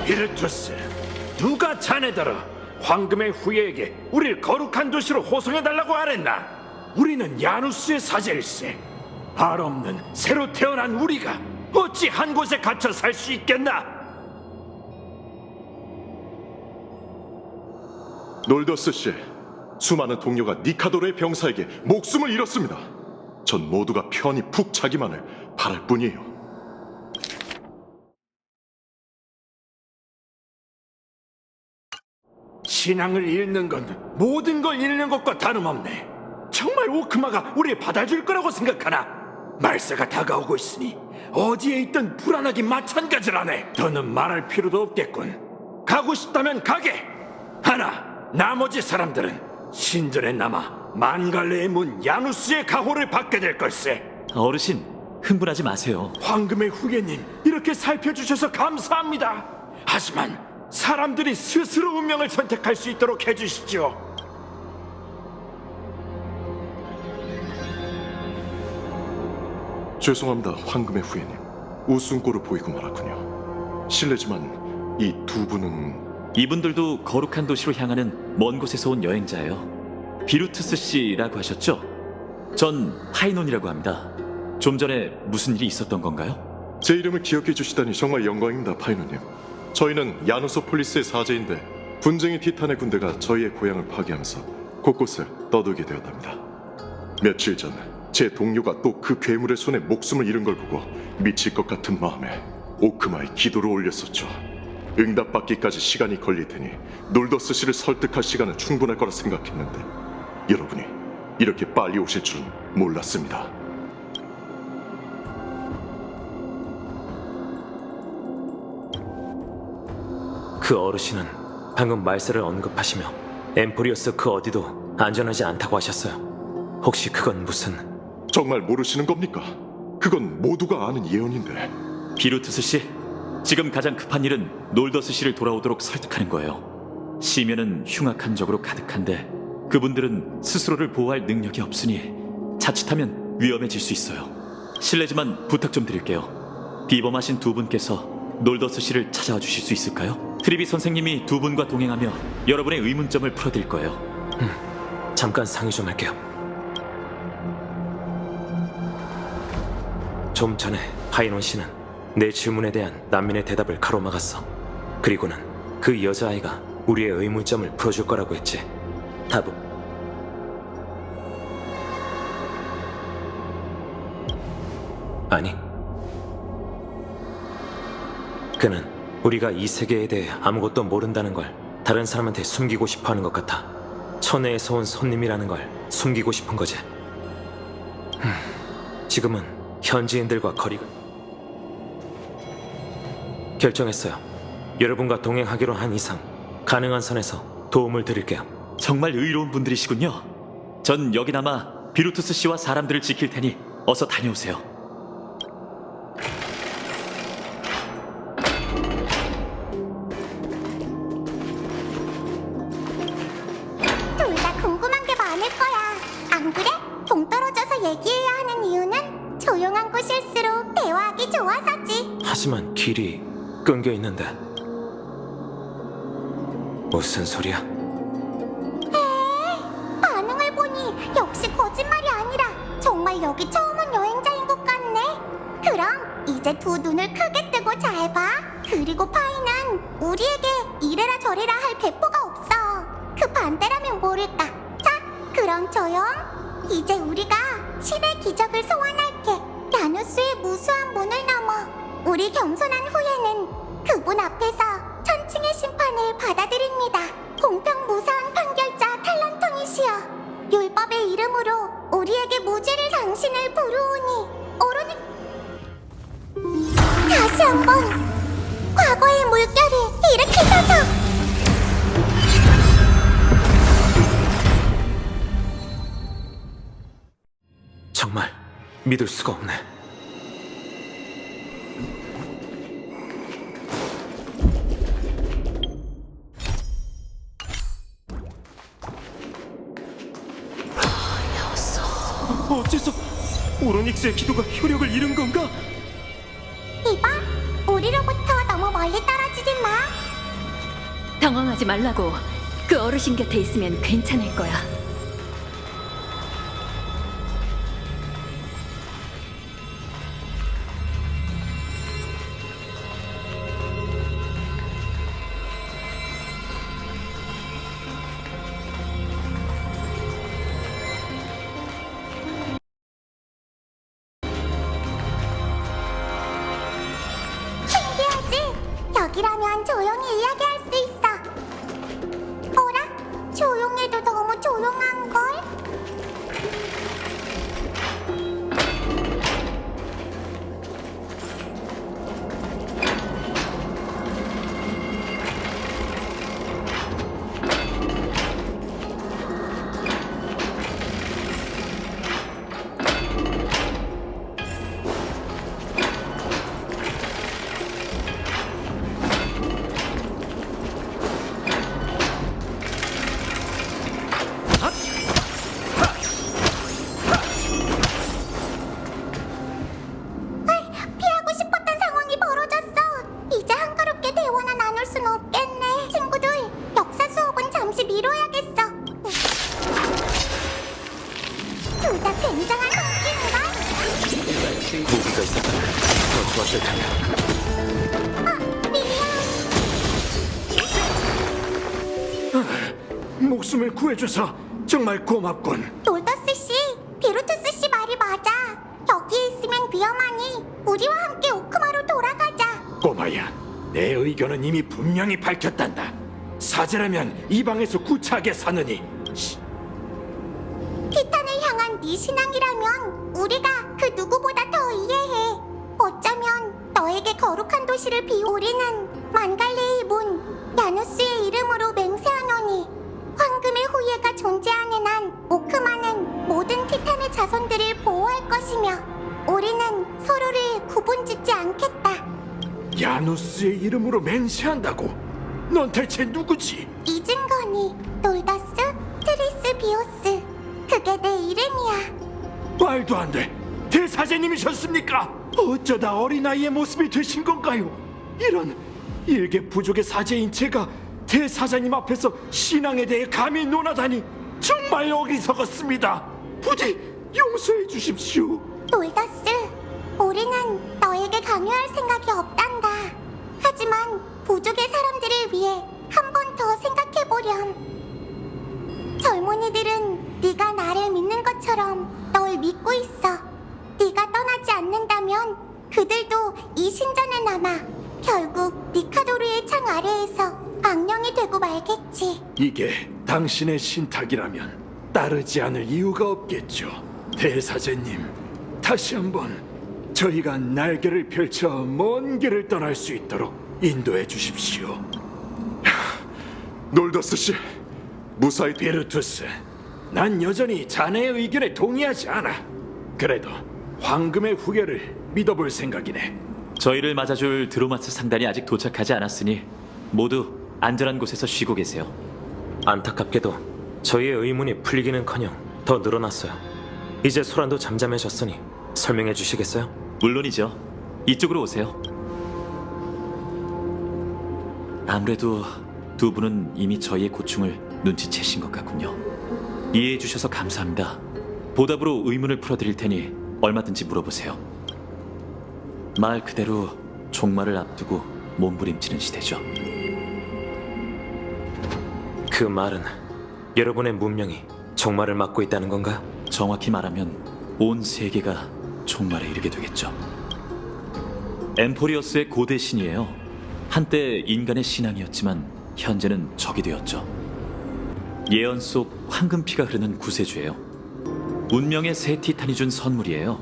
Speaker 11: 비르투스, 누가 자네더러 황금의 후예에게 우리를 거룩한 도시로 호송해달라고 하랬나? 우리는 야누스의 사제일세. 발 없는 새로 태어난 우리가 어찌 한 곳에 갇혀 살 수 있겠나?
Speaker 8: 놀더스 씨, 수많은 동료가 니카도르의 병사에게 목숨을 잃었습니다. 전 모두가 편히 푹 자기만을 바랄 뿐이에요.
Speaker 11: 신앙을 잃는 건 모든 걸 잃는 것과 다름없네. 정말 오크마가 우리 받아줄 거라고 생각하나? 말세가 다가오고 있으니 어디에 있든 불안하기 마찬가지라네. 더는 말할 필요도 없겠군. 가고 싶다면 가게. 하나, 나머지 사람들은 신전에 남아 만갈레의 문 야누스의 가호를 받게 될 걸세.
Speaker 10: 어르신, 흥분하지 마세요.
Speaker 11: 황금의 후예님, 이렇게 살펴주셔서 감사합니다. 하지만 사람들이 스스로 운명을 선택할 수 있도록 해주시죠.
Speaker 8: 죄송합니다, 황금의 후예님. 웃음꼴을 보이고 말았군요. 실례지만 이 두 분은...
Speaker 10: 이분들도 거룩한 도시로 향하는 먼 곳에서 온 여행자예요. 비루투스 씨라고 하셨죠? 전 파이논이라고 합니다. 좀 전에 무슨 일이 있었던 건가요?
Speaker 8: 제 이름을 기억해 주시다니 정말 영광입니다, 파이노님. 저희는 야누소폴리스의 사제인데 분쟁이 티탄의 군대가 저희의 고향을 파괴하면서 곳곳을 떠돌게 되었답니다. 며칠 전 제 동료가 또 그 괴물의 손에 목숨을 잃은 걸 보고 미칠 것 같은 마음에 오크마에 기도를 올렸었죠. 응답받기까지 시간이 걸릴 테니 놀더스 씨를 설득할 시간은 충분할 거라 생각했는데 여러분이 이렇게 빨리 오실 줄은 몰랐습니다.
Speaker 4: 그 어르신은 방금 말세를 언급하시며 엠포리오스 그 어디도 안전하지 않다고 하셨어요. 혹시 그건 무슨...
Speaker 8: 정말 모르시는 겁니까? 그건 모두가 아는 예언인데.
Speaker 10: 비루투스 씨, 지금 가장 급한 일은 놀더스 씨를 돌아오도록 설득하는 거예요. 시면은 흉악한 적으로 가득한데 그분들은 스스로를 보호할 능력이 없으니 자칫하면 위험해질 수 있어요. 실례지만 부탁 좀 드릴게요. 비범하신 두 분께서 놀더스 씨를 찾아와 주실 수 있을까요? 트리비 선생님이 두 분과 동행하며 여러분의 의문점을 풀어드릴 거예요.
Speaker 4: 잠깐 상의 좀 할게요. 좀 전에 파이논 씨는 내 질문에 대한 난민의 대답을 가로막았어. 그리고는 그 여자아이가 우리의 의문점을 풀어줄 거라고 했지. 답은... 아니. 그는 우리가 이 세계에 대해 아무것도 모른다는 걸 다른 사람한테 숨기고 싶어 하는 것 같아. 천혜에서 온 손님이라는 걸 숨기고 싶은 거지. 지금은 현지인들과 거리가... 결정했어요. 여러분과 동행하기로 한 이상 가능한 선에서 도움을 드릴게요.
Speaker 10: 정말 의로운 분들이시군요. 전 여기 남아 비루투스 씨와 사람들을 지킬 테니 어서 다녀오세요.
Speaker 5: 둘 다 궁금한 게 많을 거야. 안 그래? 동떨어져서 얘기해야 하는 이유는 조용한 곳일수록 대화하기 좋아서지.
Speaker 4: 하지만 길이 끊겨 있는데... 무슨 소리야?
Speaker 5: 반응을 보니 역시 거짓말이 아니라 정말 여기 처음 온 여행자인 것 같네. 그럼 이제 두 눈을 크게 뜨고 잘 봐. 그리고 파이는 우리에게 이래라 저래라 할 배포가 없어. 그 반대라면 모를까. 자, 그럼 조용. 이제 우리가 신의 기적을 소환할게. 야누스의 무수한 문을 넘어 우리 겸손한 후예는 그분 앞에서 천칭의 심판을 받아들입니다. 공평 무사한 판결자 탈란통이시여, 율법의 이름으로 우리에게 무죄를 당신을 부르오니 오로니... 다시 한번 과거의 물결을 일으키소서.
Speaker 4: 정말 믿을 수가 없네.
Speaker 11: 어째서 오로닉스의 기도가 효력을 잃은 건가?
Speaker 5: 이봐, 우리로부터 너무 멀리 떨어지지 마.
Speaker 7: 당황하지 말라고. 그 어르신 곁에 있으면 괜찮을 거야.
Speaker 5: 신기하지? 여기라면 조용히 이야기할 수 있어. 어라? 조용해도 너무 조용한걸? 피하고 싶었던 상황이 벌어졌어. 이제 한가롭게 대화나 나눌 순 없겠네. 친구들, 역사 수업은 잠시 미뤄야겠어. 둘 다 굉장한 성질인걸?
Speaker 4: 무기가 있었다면 더 좋았을 텐데.
Speaker 5: 미안.
Speaker 11: 목숨을 구해줘서 정말 고맙군.
Speaker 5: 놀더스 씨, 비루투스 씨 말이 맞아. 우리와 함께 오크마로 돌아가자.
Speaker 11: 꼬마야, 내 의견은 이미 분명히 밝혔단다. 사제라면 이 방에서 구차하게 사느니.
Speaker 5: 티탄을 향한 네 신앙이라면 우리가 그 누구보다 더 이해해. 어쩌면 너에게 거룩한 도시를 우리는 만갈레의 문, 야누스의 이름으로 맹세하노니 황금의 후예가 존재하는 한 오크마는 모든 티탄의 자손들을 보호할 것이며 우리는 서로를 구분짓지 않겠다.
Speaker 11: 야누스의 이름으로 맹세한다고? 넌 대체 누구지?
Speaker 5: 잊은 거니, 놀더스 트리스 비오스. 그게 내 이름이야.
Speaker 11: 말도 안 돼. 대사제님이셨습니까? 어쩌다 어린아이의 모습이 되신 건가요? 이런 일개 부족의 사제인 제가 대사장님 앞에서 신앙에 대해 감히 논하다니 정말 어리석었습니다. 부디 용서해 주십시오.
Speaker 5: 놀더스, 우리는 너에게 강요할 생각이 없단다. 하지만 부족의 사람들을 위해 한 번 더 생각해보렴. 젊은이들은 네가 나를 믿는 것처럼 널 믿고 있어. 네가 떠나지 않는다면 그들도 이 신전에 남아 결국 니카도르의 창 아래에서 악령이 되고 말겠지.
Speaker 11: 이게 당신의 신탁이라면 따르지 않을 이유가 없겠죠. 대사제님, 다시 한번 저희가 날개를 펼쳐 먼 길을 떠날 수 있도록 인도해 주십시오.
Speaker 8: 놀더스 씨, 무사히
Speaker 11: 비르투스, 난 여전히 자네의 의견에 동의하지 않아. 그래도 황금의 후계를 믿어볼 생각이네.
Speaker 10: 저희를 맞아줄 드로마스 상단이 아직 도착하지 않았으니 모두 안전한 곳에서 쉬고 계세요.
Speaker 4: 안타깝게도 저희의 의문이 풀리기는커녕 더 늘어났어요. 이제 소란도 잠잠해졌으니 설명해 주시겠어요?
Speaker 10: 물론이죠. 이쪽으로 오세요. 아무래도 두 분은 이미 저희의 고충을 눈치채신 것 같군요. 이해해 주셔서 감사합니다. 보답으로 의문을 풀어드릴 테니 얼마든지 물어보세요. 말 그대로 종말을 앞두고 몸부림치는 시대죠.
Speaker 4: 그 말은 여러분의 문명이 종말을 맞고 있다는 건가?
Speaker 10: 정확히 말하면 온 세계가 종말에 이르게 되겠죠. 엠포리어스의 고대 신이에요. 한때 인간의 신앙이었지만 현재는 적이 되었죠. 예언 속 황금피가 흐르는 구세주예요. 운명의 새 티탄이 준 선물이에요.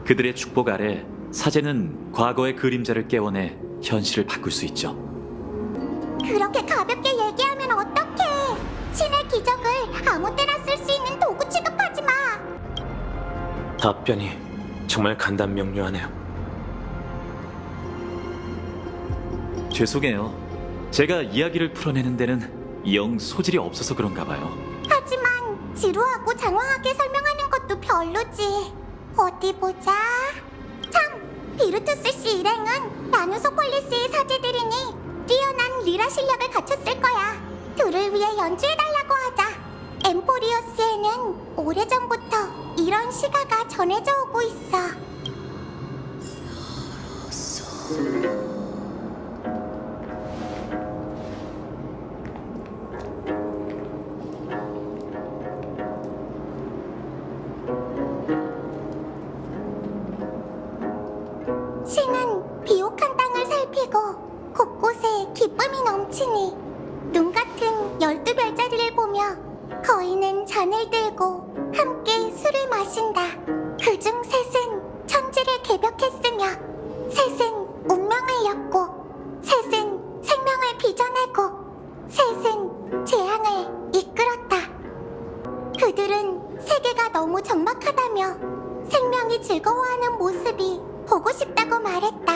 Speaker 10: 그들의 축복 아래 사제는 과거의 그림자를 깨워내 현실을 바꿀 수 있죠.
Speaker 5: 그렇게 가볍게 얘기하면 어떡해. 신의 기적을 아무 때나 쓸 수 있는 도구 취급하지 마.
Speaker 4: 답변이 정말 간단명료하네요.
Speaker 10: 죄송해요. 제가 이야기를 풀어내는 데는 영 소질이 없어서 그런가 봐요.
Speaker 5: 하지만 지루하고 장황하게 설명하는 것도 별로지. 어디 보자. 참, 비르투스 씨 일행은 나누소폴리스의 사제들이니 뛰어난 리라 실력을 갖췄을 거야. 둘을 위해 연주해달라고 하자. 엠포리어스에는 오래전부터 이런 시가가 전해져 오고 있어. 신은 비옥한 땅을 살피고 곳곳에 기쁨이 넘치니 눈 같은 12별자리를 보며 거인은 잔을 들고 함께 술을 마신다. 그중 셋은 천지를 개벽했으며 셋은 운명을 엮고 셋은 생명을 빚어내고 셋은 재앙을 이끌었다. 그들은 세계가 너무 적막하다며 생명이 즐거워하는 모습이 보고 싶다고 말했다.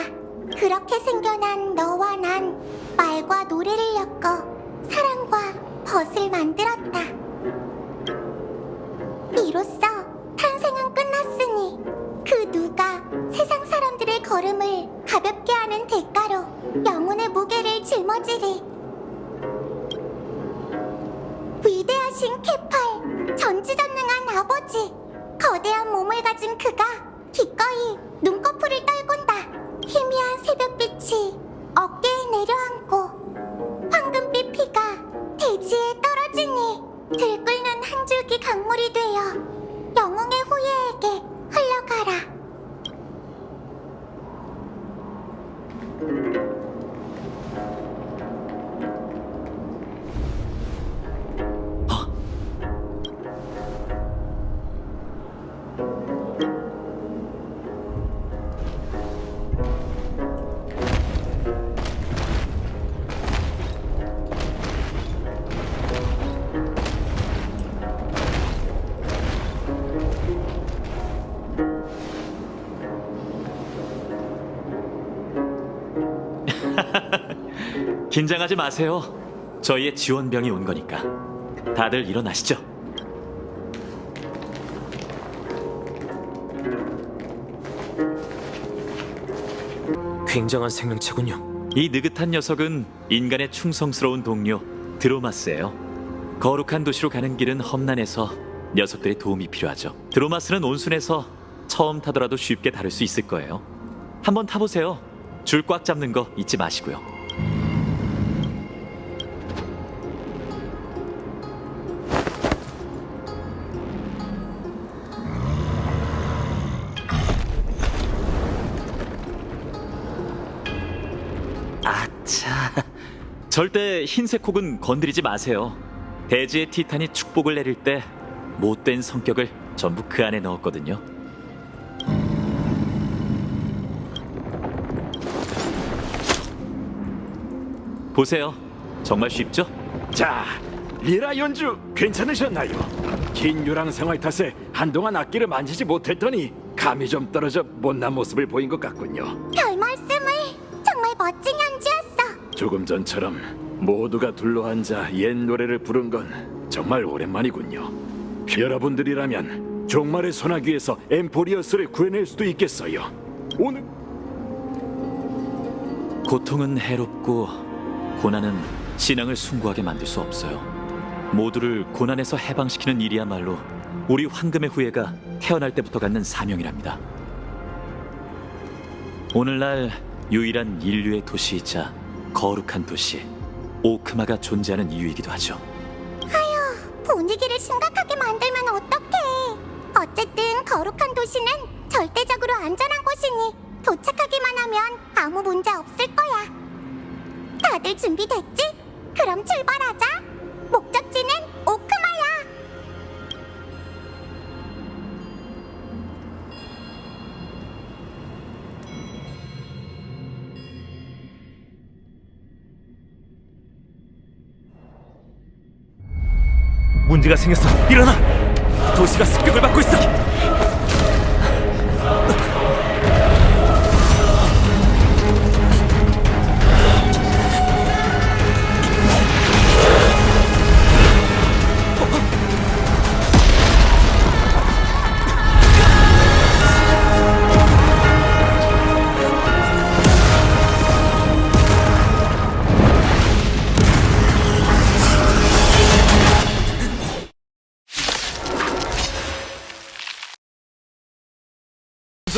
Speaker 5: 그렇게 생겨난 너와 난 말과 노래를 엮어 사랑과 벗을 만들었다. 이로써 탄생은 끝났으니 그 누가 세상 사람들의 걸음을 가볍게 하는 대가로 영혼의 무게를 짊어지리. 위대하신 케팔, 전지전능한 아버지, 거대한 몸을 가진 그가 기꺼이 눈꺼풀을 떨군다. 희미한 새벽빛이 어깨에 내려앉고 황금빛 피가 대지에 떨어지니 들끓는 한 줄기 강물이 되어 영웅의 후예에게 흘러가라.
Speaker 10: 긴장하지 마세요. 저희의 지원병이 온 거니까. 다들 일어나시죠.
Speaker 4: 굉장한 생명체군요.
Speaker 10: 이 느긋한 녀석은 인간의 충성스러운 동료 드로마스예요. 거룩한 도시로 가는 길은 험난해서 녀석들의 도움이 필요하죠. 드로마스는 온순해서 처음 타더라도 쉽게 다룰 수 있을 거예요. 한번 타보세요. 줄 꽉 잡는 거 잊지 마시고요. 아차. 절대 흰색 혹은 건드리지 마세요. 대지의 티탄이 축복을 내릴 때 못된 성격을 전부 그 안에 넣었거든요. 보세요. 정말 쉽죠?
Speaker 11: 자, 리라 연주 괜찮으셨나요? 긴 유랑 생활 탓에 한동안 악기를 만지지 못했더니 감이 좀 떨어져 못난 모습을 보인 것 같군요.
Speaker 5: 별 말씀을. 정말 멋진 연주였어.
Speaker 11: 조금 전처럼 모두가 둘러앉아 옛 노래를 부른 건 정말 오랜만이군요. 여러분들이라면 종말의 소나기에서 엠포리어스를 구해낼 수도 있겠어요. 오늘
Speaker 10: 고통은 해롭고 고난은 신앙을 숭고하게 만들 수 없어요. 모두를 고난에서 해방시키는 일이야말로 우리 황금의 후예가 태어날 때부터 갖는 사명이랍니다. 오늘날 유일한 인류의 도시이자 거룩한 도시 오크마가 존재하는 이유이기도 하죠.
Speaker 5: 분위기를 심각하게 만들면 어떡해. 어쨌든 거룩한 도시는 절대적으로 안전한 곳이니 도착하기만 하면 아무 문제 없을 거야. 다들 준비됐지? 그럼 출발하자. 목적지는 오크마야.
Speaker 9: 문제가 생겼어. 일어나. 도시가 습격을 받고 있어.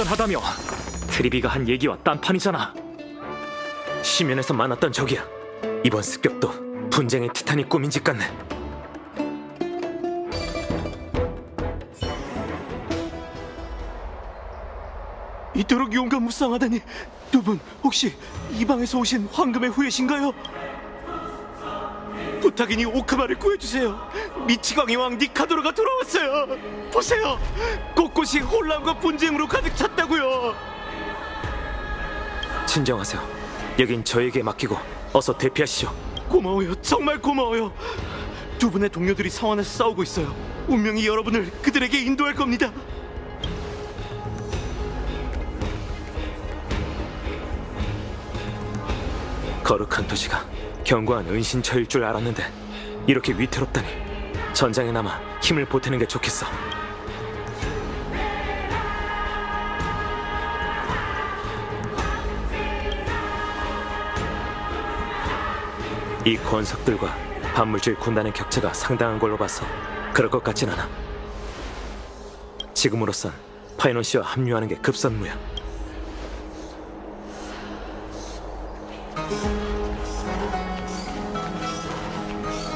Speaker 4: 하다며 트리비가 한 얘기와 딴판이잖아. 시면에서 만났던 적이야. 이번 습격도 분쟁의 티탄이 꾸민 짓 같네.
Speaker 9: 이토록 용감무쌍하다니. 두 분 혹시 이 방에서 오신 황금의 후예신가요? 부탁이니 오크마를 구해주세요. 미치광이 왕 니카도르가 돌아왔어요. 보세요. 곳곳이 혼란과 분쟁으로 가득 찼다고요.
Speaker 4: 진정하세요. 여긴 저에게 맡기고 어서 대피하시죠.
Speaker 9: 고마워요. 정말 고마워요. 두 분의 동료들이 상원에서 싸우고 있어요. 운명이 여러분을 그들에게 인도할 겁니다.
Speaker 4: 거룩한 도시가 견고한 은신처일 줄 알았는데 이렇게 위태롭다니. 전장에나마 힘을 보태는 게 좋겠어. 이 권석들과 반물질 군단의 격차가 상당한 걸로 봐서 그럴 것 같진 않아. 지금으로선 파이논 씨와 합류하는 게 급선무야.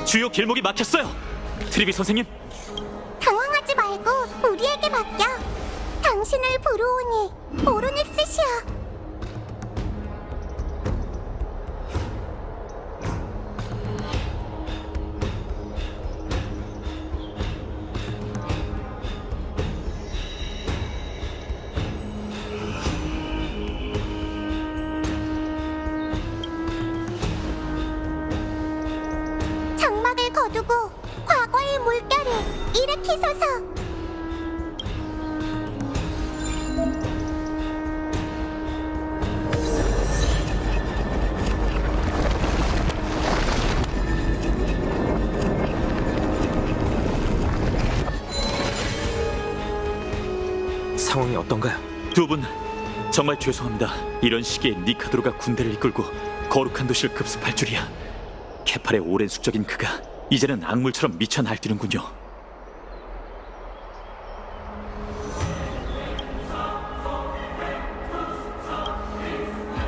Speaker 10: 주요 길목이 막혔어요. 트리비 선생님.
Speaker 5: 당황하지 말고 우리에게 맡겨. 당신을 부르오니 오르닉스시여. 장막을 거두고 과거의 물결을 일으키소서.
Speaker 4: 어떤가요?
Speaker 10: 두 분 정말 죄송합니다. 이런 시기에 니카도르가 군대를 이끌고 거룩한 도시를 급습할 줄이야. 케팔의 오랜 숙적인 그가 이제는 악물처럼 미쳐 날뛰는군요.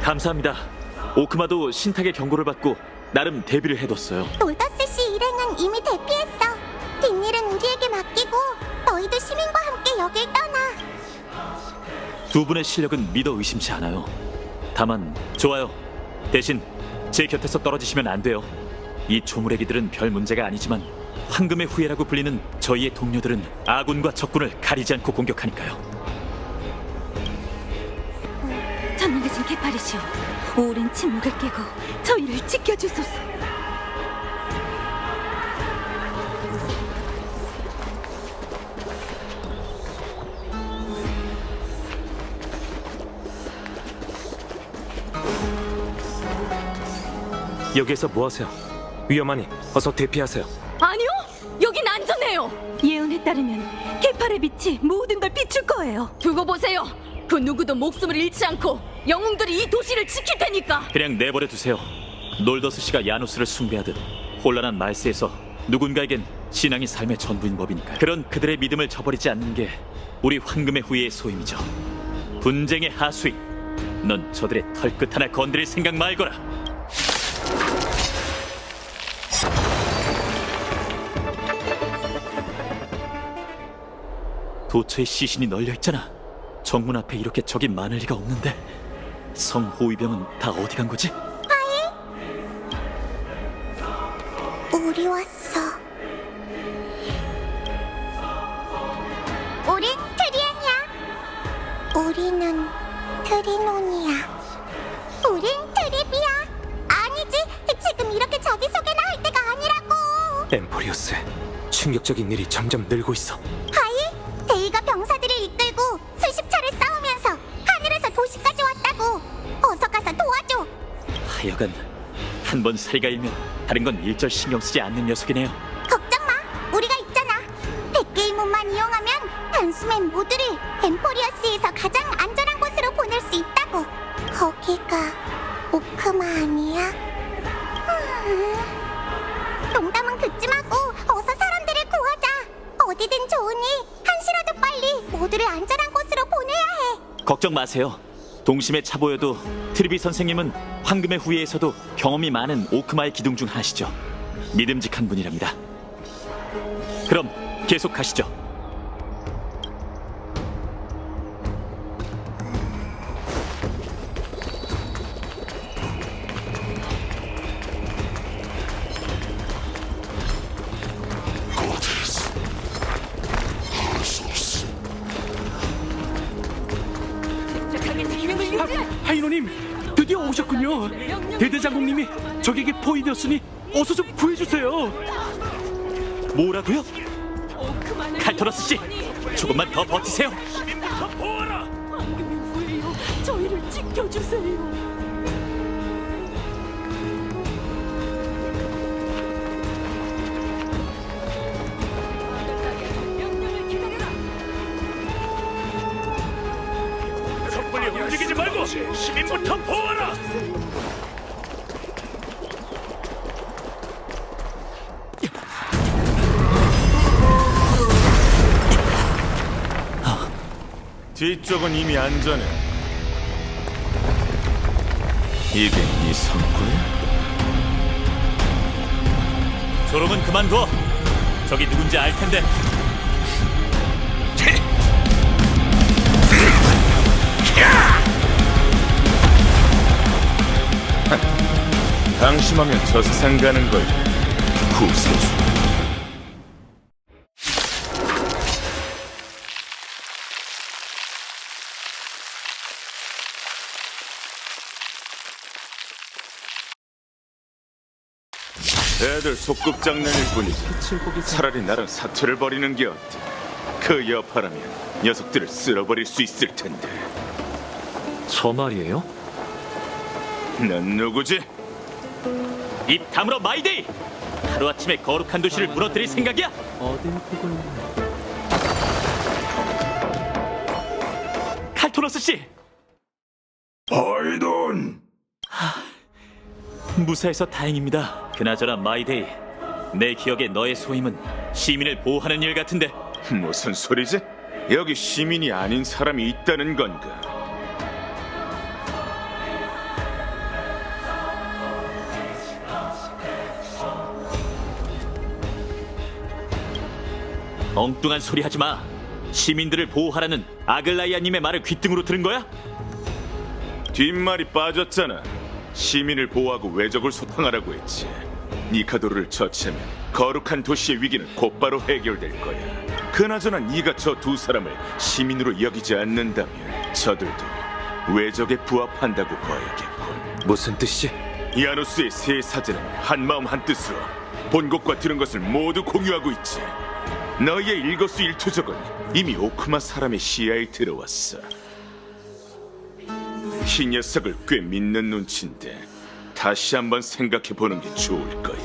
Speaker 10: 감사합니다. 오크마도 신탁의 경고를 받고 나름 대비를 해뒀어요.
Speaker 5: 놀더스 씨 일행은 이미 대피했어. 뒷일은 우리에게 맡기고 너희도 시민과 함께 여길 떠나.
Speaker 10: 두 분의 실력은 믿어 의심치 않아요. 다만 좋아요. 대신 제 곁에서 떨어지시면 안 돼요. 이 조물애기들은 별 문제가 아니지만 황금의 후예라고 불리는 저희의 동료들은 아군과 적군을 가리지 않고 공격하니까요.
Speaker 7: 전능하신 개파리시오, 오랜 침묵을 깨고 저희를 지켜주소서.
Speaker 4: 여기에서 뭐 하세요? 위험하니 어서 대피하세요.
Speaker 7: 아니요, 여긴 안전해요. 예언에 따르면 개팔의 빛이 모든 걸 비출 거예요. 두고 보세요. 그 누구도 목숨을 잃지 않고 영웅들이 이 도시를 지킬 테니까.
Speaker 10: 그냥 내버려 두세요. 놀더스 씨가 야누스를 숭배하듯 혼란한 말세에서 누군가에겐 신앙이 삶의 전부인 법이니까요. 그런 그들의 믿음을 저버리지 않는 게 우리 황금의 후예의 소임이죠. 분쟁의 하수인, 넌 저들의 털끝 하나 건드릴 생각 말거라. 도처에 시신이 널려있잖아. 정문 앞에 이렇게 적이 많을 리가 없는데 성 호위병은 다 어디 간 거지?
Speaker 5: 우리 왔어. 우린 트리안이야. 우리는 트리논이야. 우린 트리비야. 아니지, 지금 이렇게 자기소개나 할 때가 아니라고.
Speaker 4: 엠포리우스, 충격적인 일이 점점 늘고 있어.
Speaker 5: 하이, 데이가 병사들을 이끌고 수십 차례 싸우면서 하늘에서 도시까지 왔다고. 어서 가서 도와줘.
Speaker 10: 하여간 한 번 사리가 일면 다른 건 일절 신경 쓰지 않는 녀석이네요.
Speaker 5: 걱정 마, 우리가 있잖아. 100개의 문만 이용하면 단숨엔 모두를 엠포리어스에서 가장 안전한 곳으로 보낼 수 있다고. 거기가 오크마 아니야? 농담은 그쯤하고 어서 사람들을 구하자. 어디든 좋으니 한시라도 빨리 모두를 안전한 곳으로 보내야 해.
Speaker 10: 걱정 마세요. 동심에 차 보여도 트리비 선생님은 황금의 후예에서도 경험이 많은 오크마의 기둥 중 하나시죠. 믿음직한 분이랍니다. 그럼 계속 가시죠.
Speaker 11: 하이노님, 드디어 오셨군요. 대대장국님이 적에게 포위되었으니 어서 좀 구해주세요.
Speaker 10: 뭐라고요? 칼토러스 씨, 조금만 더 버티세요.
Speaker 7: 저희를 지켜주세요.
Speaker 11: 섣불리 움직이지 말고 시민부터 보호하라.
Speaker 12: 뒤쪽은 이미 안전해. 이게 네 성구야?
Speaker 10: 졸음은 그만둬. 저기 누군지 알 텐데.
Speaker 12: 방심하면 저 세상 가는 걸. 구세주. 애들 속꿉장난일 뿐이지. 차라리 나랑 사투를 벌이는 게 어때? 그 여파라면 녀석들을 쓸어버릴 수 있을 텐데.
Speaker 6: 저 말이에요?
Speaker 12: 넌 누구지?
Speaker 10: 입 다물어 마이데이! 하루아침에 거룩한 도시를 무너뜨릴 생각이야?
Speaker 6: 어딜 보고 있나?
Speaker 10: 파이도너스 씨!
Speaker 11: 파이돈!
Speaker 10: 무사해서 다행입니다. 그나저나 마이데이, 내 기억에 너의 소임은 시민을 보호하는 일 같은데.
Speaker 12: 무슨 소리지? 여기 시민이 아닌 사람이 있다는 건가?
Speaker 10: 엉뚱한 소리 하지 마. 시민들을 보호하라는 아글라이아님의 말을 귓등으로 들은 거야?
Speaker 12: 뒷말이 빠졌잖아. 시민을 보호하고 외적을 소탕하라고 했지. 니카도르를 처치하면 거룩한 도시의 위기는 곧바로 해결될 거야. 그나저나 네가 저 두 사람을 시민으로 여기지 않는다면 저들도 외적에 부합한다고 봐야겠군.
Speaker 4: 무슨 뜻이지?
Speaker 12: 야누스의 세 사제는 한마음 한뜻으로 본 것과 들은 것을 모두 공유하고 있지. 너희의 일거수일투족은 이미 오크마 사람의 시야에 들어왔어. 이 녀석을 꽤 믿는 눈치인데 다시 한번 생각해보는 게 좋을 거야.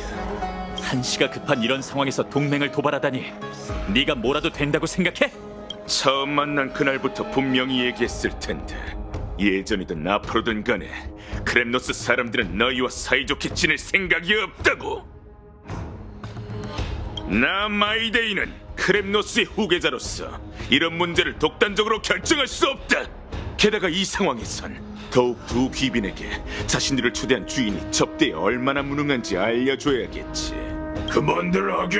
Speaker 10: 한시가 급한 이런 상황에서 동맹을 도발하다니 네가 뭐라도 된다고 생각해?
Speaker 12: 처음 만난 그날부터 분명히 얘기했을 텐데 예전이든 앞으로든 간에 크렘노스 사람들은 너희와 사이좋게 지낼 생각이 없다고. 나 마이데이는 크렘노스의 후계자로서 이런 문제를 독단적으로 결정할 수 없다. 게다가 이 상황에선 더욱 두 귀빈에게 자신들을 초대한 주인이 접대에 얼마나 무능한지 알려줘야겠지.
Speaker 11: 그만들 하게.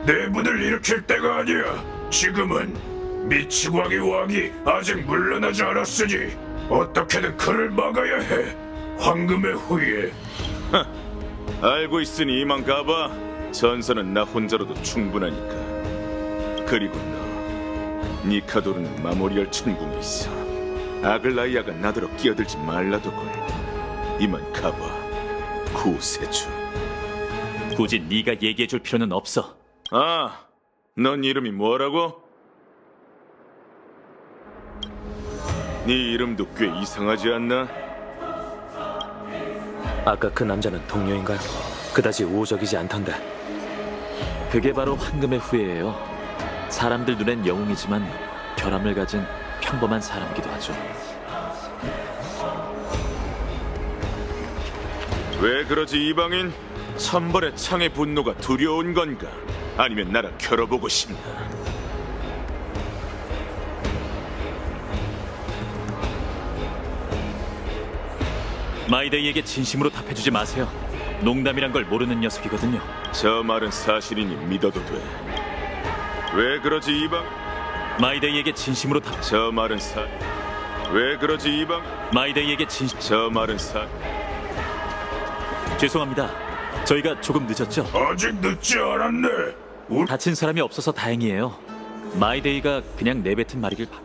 Speaker 11: 내분을 일으킬 때가 아니야. 지금은 미치광이 왕이 아직 물러나지 않았으니 어떻게든 그를 막아야 해. 황금의 후예.
Speaker 12: 알고 있으니 이만 가봐. 전선은 나 혼자로도 충분하니까. 그리고 너, 니카도르는 마모리얼 천궁에 있어. 아글라이아가 나더러 끼어들지 말라더군. 이만 가봐, 구세주.
Speaker 10: 굳이 네가 얘기해줄 필요는 없어.
Speaker 12: 아, 넌 이름이 뭐라고? 네 이름도 꽤 이상하지 않나?
Speaker 4: 아까 그 남자는 동료인가요? 그다지 우호적이지 않던데.
Speaker 10: 그게 바로 황금의 후예예요. 사람들 눈엔 영웅이지만 결함을 가진 평범한 사람이기도 하죠.
Speaker 12: 왜 그러지 이방인? 천벌의 창의 분노가 두려운 건가? 아니면 나랑 겨뤄보고 싶나?
Speaker 10: 마이데이에게 진심으로 답해주지 마세요. 농담이란 걸 모르는 녀석이거든요.
Speaker 12: 저 말은 사실이니 믿어도 돼. 왜 그러지 이방?
Speaker 10: 마이데이에게 진심으로
Speaker 12: 저 말은 왜 그러지 이방?
Speaker 10: 마이데이에게
Speaker 12: 저 말은
Speaker 10: 죄송합니다. 저희가 조금 늦었죠?
Speaker 11: 아직 늦지 않았네.
Speaker 10: 다친 사람이 없어서 다행이에요. 마이데이가 그냥 내뱉은 말이길 바...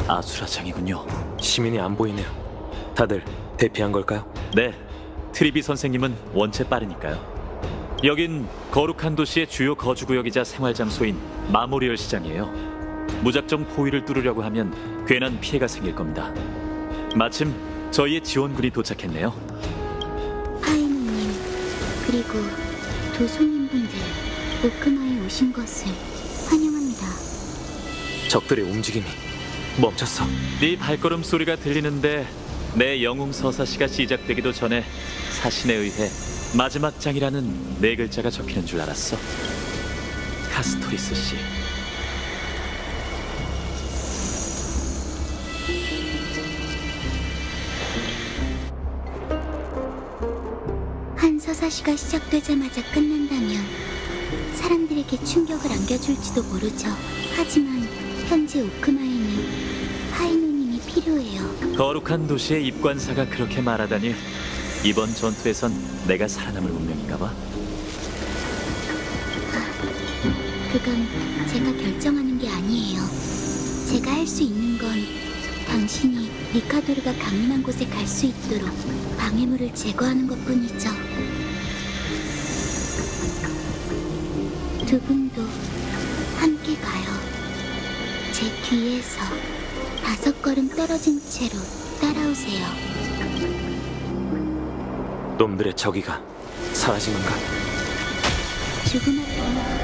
Speaker 10: 아수라장이군요.
Speaker 4: 시민이 안 보이네요. 다들 대피한 걸까요?
Speaker 10: 네, 트리비 선생님은 원체 빠르니까요. 여긴 거룩한 도시의 주요 거주구역이자 생활장소인 마모리얼 시장이에요. 무작정 포위를 뚫으려고 하면 괜한 피해가 생길 겁니다. 마침 저희의 지원군이 도착했네요.
Speaker 5: 파이노님, 그리고 두 손님분들 오크마에 오신 것을 환영합니다.
Speaker 4: 적들의 움직임이 멈췄어.
Speaker 10: 네 발걸음 소리가 들리는데 내 영웅 서사시가 시작되기도 전에 사신에 의해 마지막 장이라는 네 글자가 적히는 줄 알았어. 카스토리스 씨.
Speaker 5: 한 서사시가 시작되자마자 끝난다면 사람들에게 충격을 안겨줄지도 모르죠. 하지만 현재 오크마에는 파이노님이 필요해요.
Speaker 10: 거룩한 도시의 입관사가 그렇게 말하다니 이번 전투에선 내가 살아남을 운명인가 봐.
Speaker 5: 그건 제가 결정하는 게 아니에요. 제가 할 수 있는 건 당신이 니카도르가 강림한 곳에 갈 수 있도록 방해물을 제거하는 것뿐이죠. 두 분도 함께 가요. 제 뒤에서 5걸음 떨어진 채로 따라오세요.
Speaker 4: 놈들의 저기가 사라진 건가?
Speaker 5: 조그맣고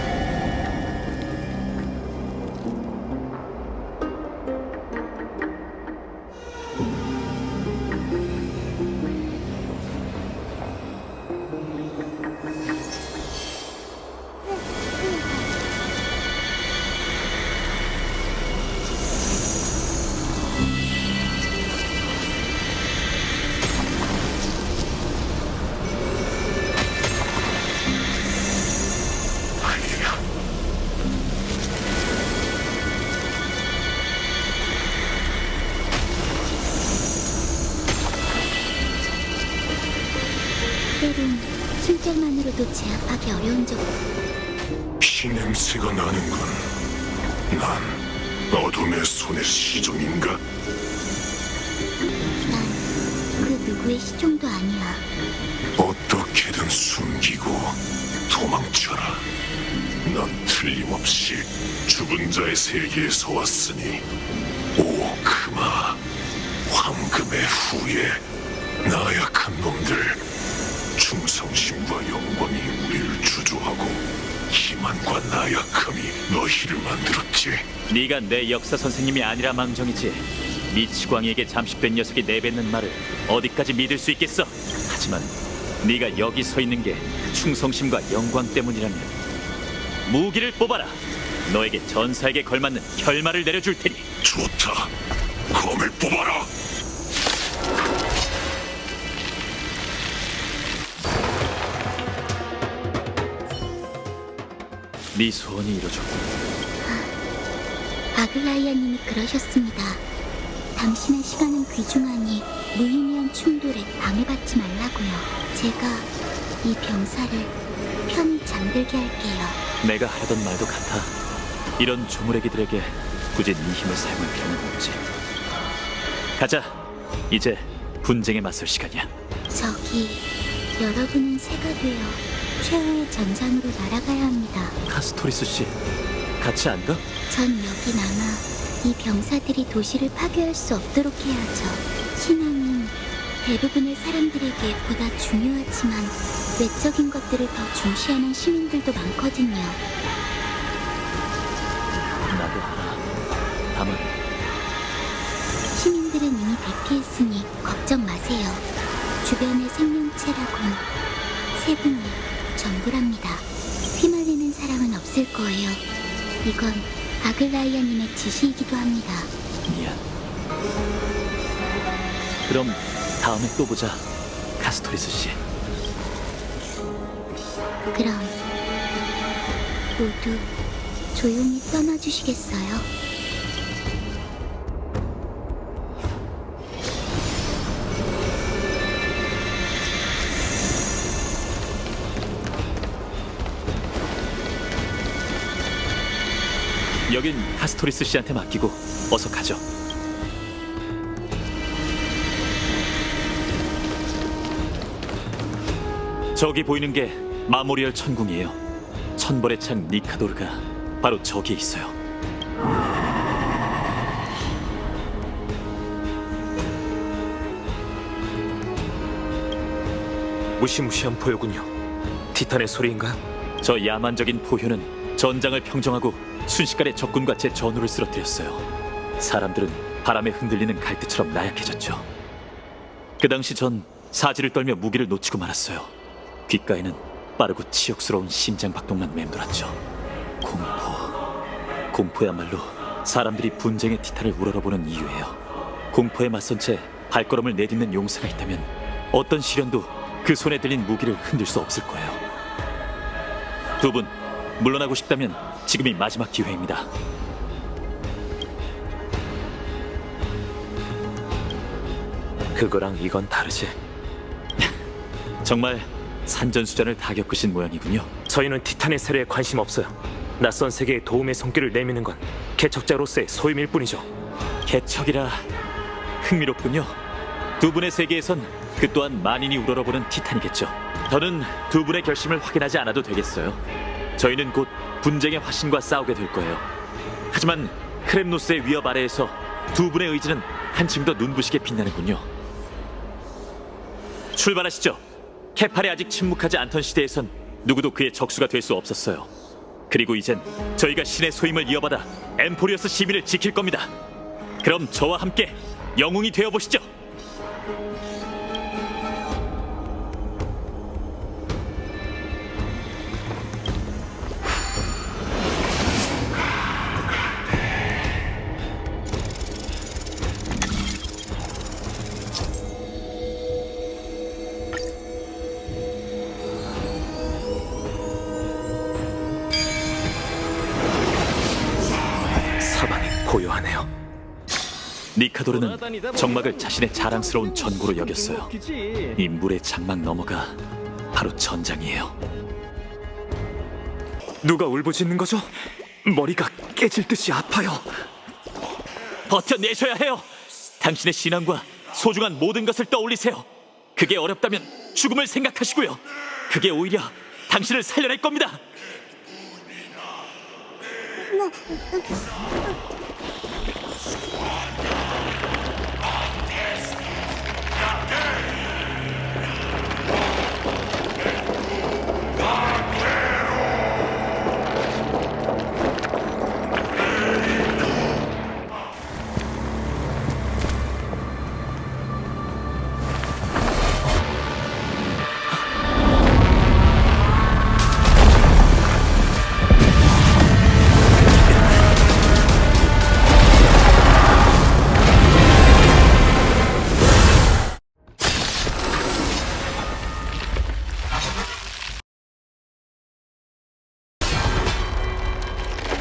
Speaker 5: 때론 숨결만으로도 제압하기 어려운 적
Speaker 8: 피냄새가 나는군. 난 어둠의 손의 시종인가?
Speaker 5: 난 그 누구의 시종도 아니야.
Speaker 8: 어떻게든 숨기고 도망쳐라. 넌 틀림없이 죽은 자의 세계에서 왔으니 오크마, 황금의 후예, 나약한 놈들. 충성심과 영광이 우리를 주조하고 기만과 나약함이 너희를 만들었지.
Speaker 10: 네가 내 역사 선생님이 아니라 망정이지. 미치광이에게 잠식된 녀석이 내뱉는 말을 어디까지 믿을 수 있겠어? 하지만 네가 여기 서 있는 게 충성심과 영광 때문이라면 무기를 뽑아라. 너에게 전사에게 걸맞는 결말을 내려줄 테니.
Speaker 8: 좋다. 검을 뽑아라.
Speaker 10: 네 소원이 이루어졌고.
Speaker 5: 아글라이아님이 그러셨습니다. 당신의 시간은 귀중하니 무의미한 충돌에 방해받지 말라고요. 제가 이 병사를 편히 잠들게 할게요.
Speaker 10: 내가 하던 말도 같아. 이런 조물애기들에게 굳이 네 힘을 사용할 필요는 없지. 가자. 이제 분쟁에 맞설 시간이야.
Speaker 5: 저기 여러분은 새가 되어 최후의 전장으로 날아가야 합니다.
Speaker 10: 카스토리스 씨, 같이 안 가?
Speaker 5: 전 여기 남아 이 병사들이 도시를 파괴할 수 없도록 해야죠. 신앙은 대부분의 사람들에게 보다 중요하지만 외적인 것들을 더 중시하는 시민들도 많거든요.
Speaker 10: 나도 알아. 다만
Speaker 5: 시민들은 이미 대피했으니 걱정 마세요. 주변의 생명체라곤 세 분이 전부랍니다. 휘말리는 사람은 없을 거예요. 이건 아글라이아님의 지시이기도 합니다.
Speaker 10: 미안. 그럼 다음에 또 보자, 카스토리스 씨.
Speaker 5: 그럼 모두 조용히 떠나주시겠어요?
Speaker 10: 여긴 카스토리스 씨한테 맡기고 어서 가죠. 저기 보이는 게 마모리얼 천궁이에요. 천벌의 창 니카도르가 바로 저기에 있어요.
Speaker 4: 무시무시한 포효군요. 티탄의 소리인가?
Speaker 10: 저 야만적인 포효는 전장을 평정하고 순식간에 적군과 제 전우를 쓰러뜨렸어요. 사람들은 바람에 흔들리는 갈대처럼 나약해졌죠. 그 당시 전 사지를 떨며 무기를 놓치고 말았어요. 귓가에는 빠르고 치욕스러운 심장박동만 맴돌았죠. 공포야말로 사람들이 분쟁의 티탄을 우러러보는 이유예요. 공포에 맞선 채 발걸음을 내딛는 용사가 있다면 어떤 시련도 그 손에 들린 무기를 흔들 수 없을 거예요. 두 분 물러나고 싶다면 지금이 마지막 기회입니다.
Speaker 4: 그거랑 이건 다르지.
Speaker 10: 정말 산전수전을 다 겪으신 모양이군요.
Speaker 4: 저희는 티탄의 세례에 관심 없어요. 낯선 세계에 도움의 손길을 내미는 건 개척자로서의 소임일 뿐이죠.
Speaker 10: 개척이라 흥미롭군요. 두 분의 세계에선 그 또한 만인이 우러러보는 티탄이겠죠. 저는 두 분의 결심을 확인하지 않아도 되겠어요. 저희는 곧 분쟁의 화신과 싸우게 될 거예요. 하지만 크렘노스의 위협 아래에서 두 분의 의지는 한층 더 눈부시게 빛나는군요. 출발하시죠. 케팔이 아직 침묵하지 않던 시대에선 누구도 그의 적수가 될 수 없었어요. 그리고 이젠 저희가 신의 소임을 이어받아 엠포리어스 시민을 지킬 겁니다. 그럼 저와 함께 영웅이 되어보시죠.
Speaker 4: 사방이 고요하네요.
Speaker 10: 니카도르는 정막을 자신의 자랑스러운 전구로 여겼어요. 이 물의 장막 너머가 바로 전장이에요.
Speaker 6: 누가 울부짖는 거죠? 머리가 깨질 듯이 아파요.
Speaker 10: 버텨내셔야 해요. 당신의 신앙과 소중한 모든 것을 떠올리세요. 그게 어렵다면 죽음을 생각하시고요. 그게 오히려 당신을 살려낼 겁니다.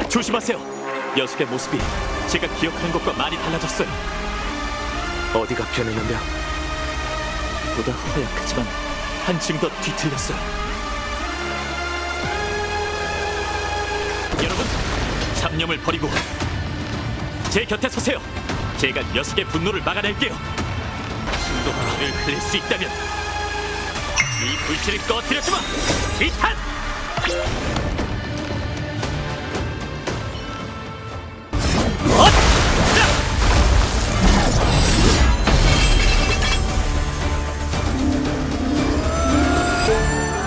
Speaker 10: 조심하세요. 녀석의 모습이 제가 기억하는 것과 많이 달라졌어요.
Speaker 4: 어디가 변했는데요?
Speaker 10: 보다 허약하지만 한층 더 뒤틀렸어요. 여러분, 잡념을 버리고 제 곁에 서세요. 제가 녀석의 분노를 막아낼게요. 힘도 피를 흘릴 수 있다면 이 불씨를 꺼뜨려주마! 이탄!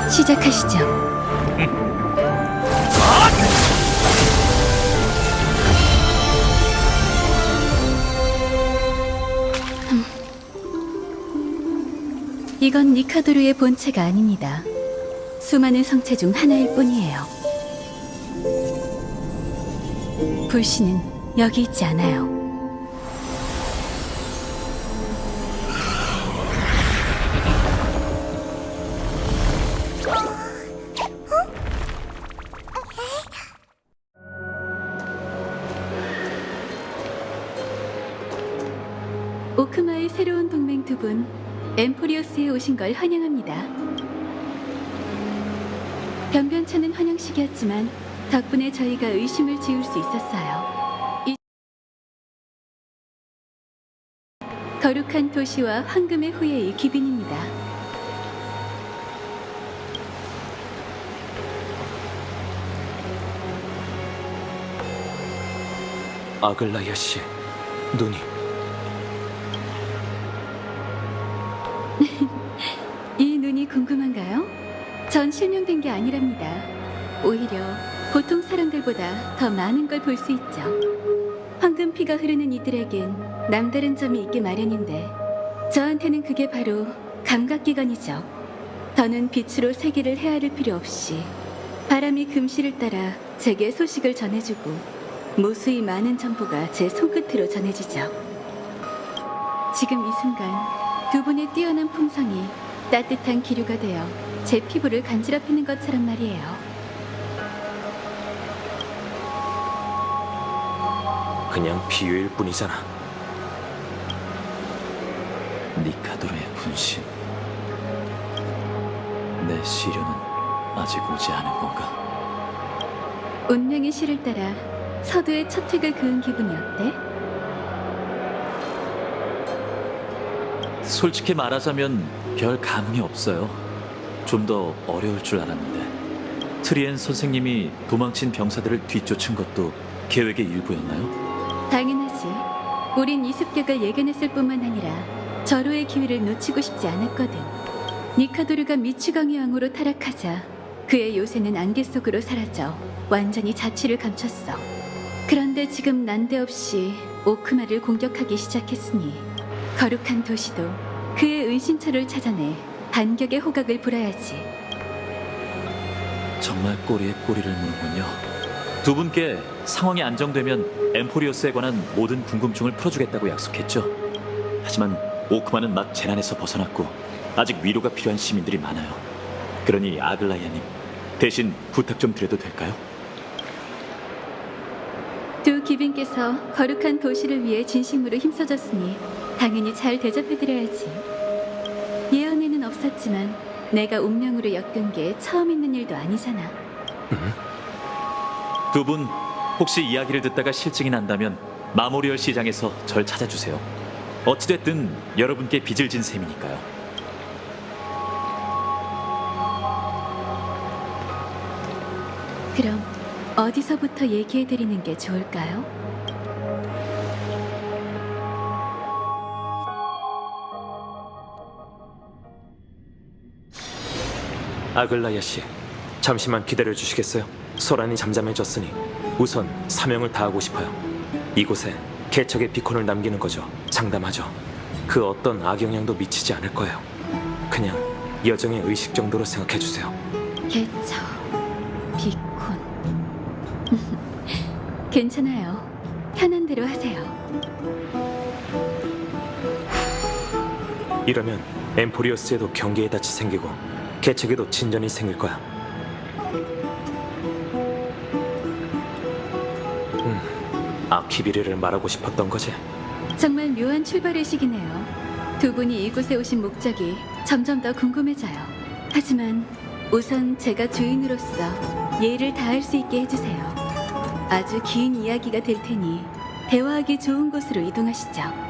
Speaker 7: 시작하시죠. 이건 니카도르의 본체가 아닙니다. 수많은 성체 중 하나일 뿐이에요. 불씨는 여기 있지 않아요. 오크마의 새로운 동맹 두 분, 엠포리오스에 오신 걸 환영합니다. 변변찮은 환영식이었지만 덕분에 저희가 의심을 지울 수 있었어요. 거룩한 도시와 황금의 후예의 기빈입니다.
Speaker 4: 아글라이아 씨, 눈이
Speaker 7: 이 눈이 궁금한가요? 전 실명된 게 아니랍니다. 오히려 보통 사람들보다 더 많은 걸 볼 수 있죠. 황금피가 흐르는 이들에겐 남다른 점이 있기 마련인데 저한테는 그게 바로 감각기관이죠. 더는 빛으로 세계를 헤아릴 필요 없이 바람이 금시를 따라 제게 소식을 전해주고 무수히 많은 정보가 제 손끝으로 전해지죠. 지금 이 순간 두 분의 뛰어난 품성이 따뜻한 기류가 되어 제 피부를 간지럽히는 것처럼 말이에요.
Speaker 4: 그냥 비유일 뿐이잖아.
Speaker 10: 니카도르의 분신. 내 시련은 아직 오지 않은 건가?
Speaker 7: 운명의 시를 따라 서두의 첫 획을 그은 기분이 어때?
Speaker 10: 솔직히 말하자면 별 감흥이 없어요. 좀 더 어려울 줄 알았는데. 트리엔 선생님이 도망친 병사들을 뒤쫓은 것도 계획의 일부였나요?
Speaker 7: 당연하지. 우린 이 습격을 예견했을 뿐만 아니라 절호의 기회를 놓치고 싶지 않았거든. 니카도르가 미치광이 왕으로 타락하자 그의 요새는 안개 속으로 사라져 완전히 자취를 감췄어. 그런데 지금 난데없이 오크마를 공격하기 시작했으니 거룩한 도시도 그의 은신처를 찾아내 반격의 호각을 불어야지.
Speaker 10: 정말 꼬리에 꼬리를 무는군요. 두 분께 상황이 안정되면 엠포리오스에 관한 모든 궁금증을 풀어주겠다고 약속했죠. 하지만 오크마는 막 재난에서 벗어났고 아직 위로가 필요한 시민들이 많아요. 그러니 아글라이아님, 대신 부탁 좀 드려도 될까요?
Speaker 7: 두 귀빈께서 거룩한 도시를 위해 진심으로 힘써줬으니 당연히 잘 대접해드려야지. 예언에는 없었지만 내가 운명으로 엮은 게 처음 있는 일도 아니잖아.
Speaker 10: 두 분 혹시 이야기를 듣다가 실증이 난다면 마모리얼 시장에서 절 찾아주세요. 어찌됐든 여러분께 빚을 진 셈이니까요.
Speaker 7: 그럼 어디서부터 얘기해드리는 게 좋을까요?
Speaker 4: 아글라야 씨, 잠시만 기다려 주시겠어요? 소란이 잠잠해졌으니 우선 사명을 다하고 싶어요. 이곳에 개척의 비콘을 남기는 거죠. 장담하죠. 그 어떤 악영향도 미치지 않을 거예요. 그냥 여정의 의식 정도로 생각해 주세요.
Speaker 7: 개척, 비콘. 괜찮아요. 편한 대로 하세요.
Speaker 4: 이러면 엠포리오스에도 경계의 닻이 생기고 개척에도 진전이 생길 거야. 아키비리를 말하고 싶었던 거지.
Speaker 7: 정말 묘한 출발의식이네요. 두 분이 이곳에 오신 목적이 점점 더 궁금해져요. 하지만 우선 제가 주인으로서 예의를 다할 수 있게 해주세요. 아주 긴 이야기가 될 테니 대화하기 좋은 곳으로 이동하시죠.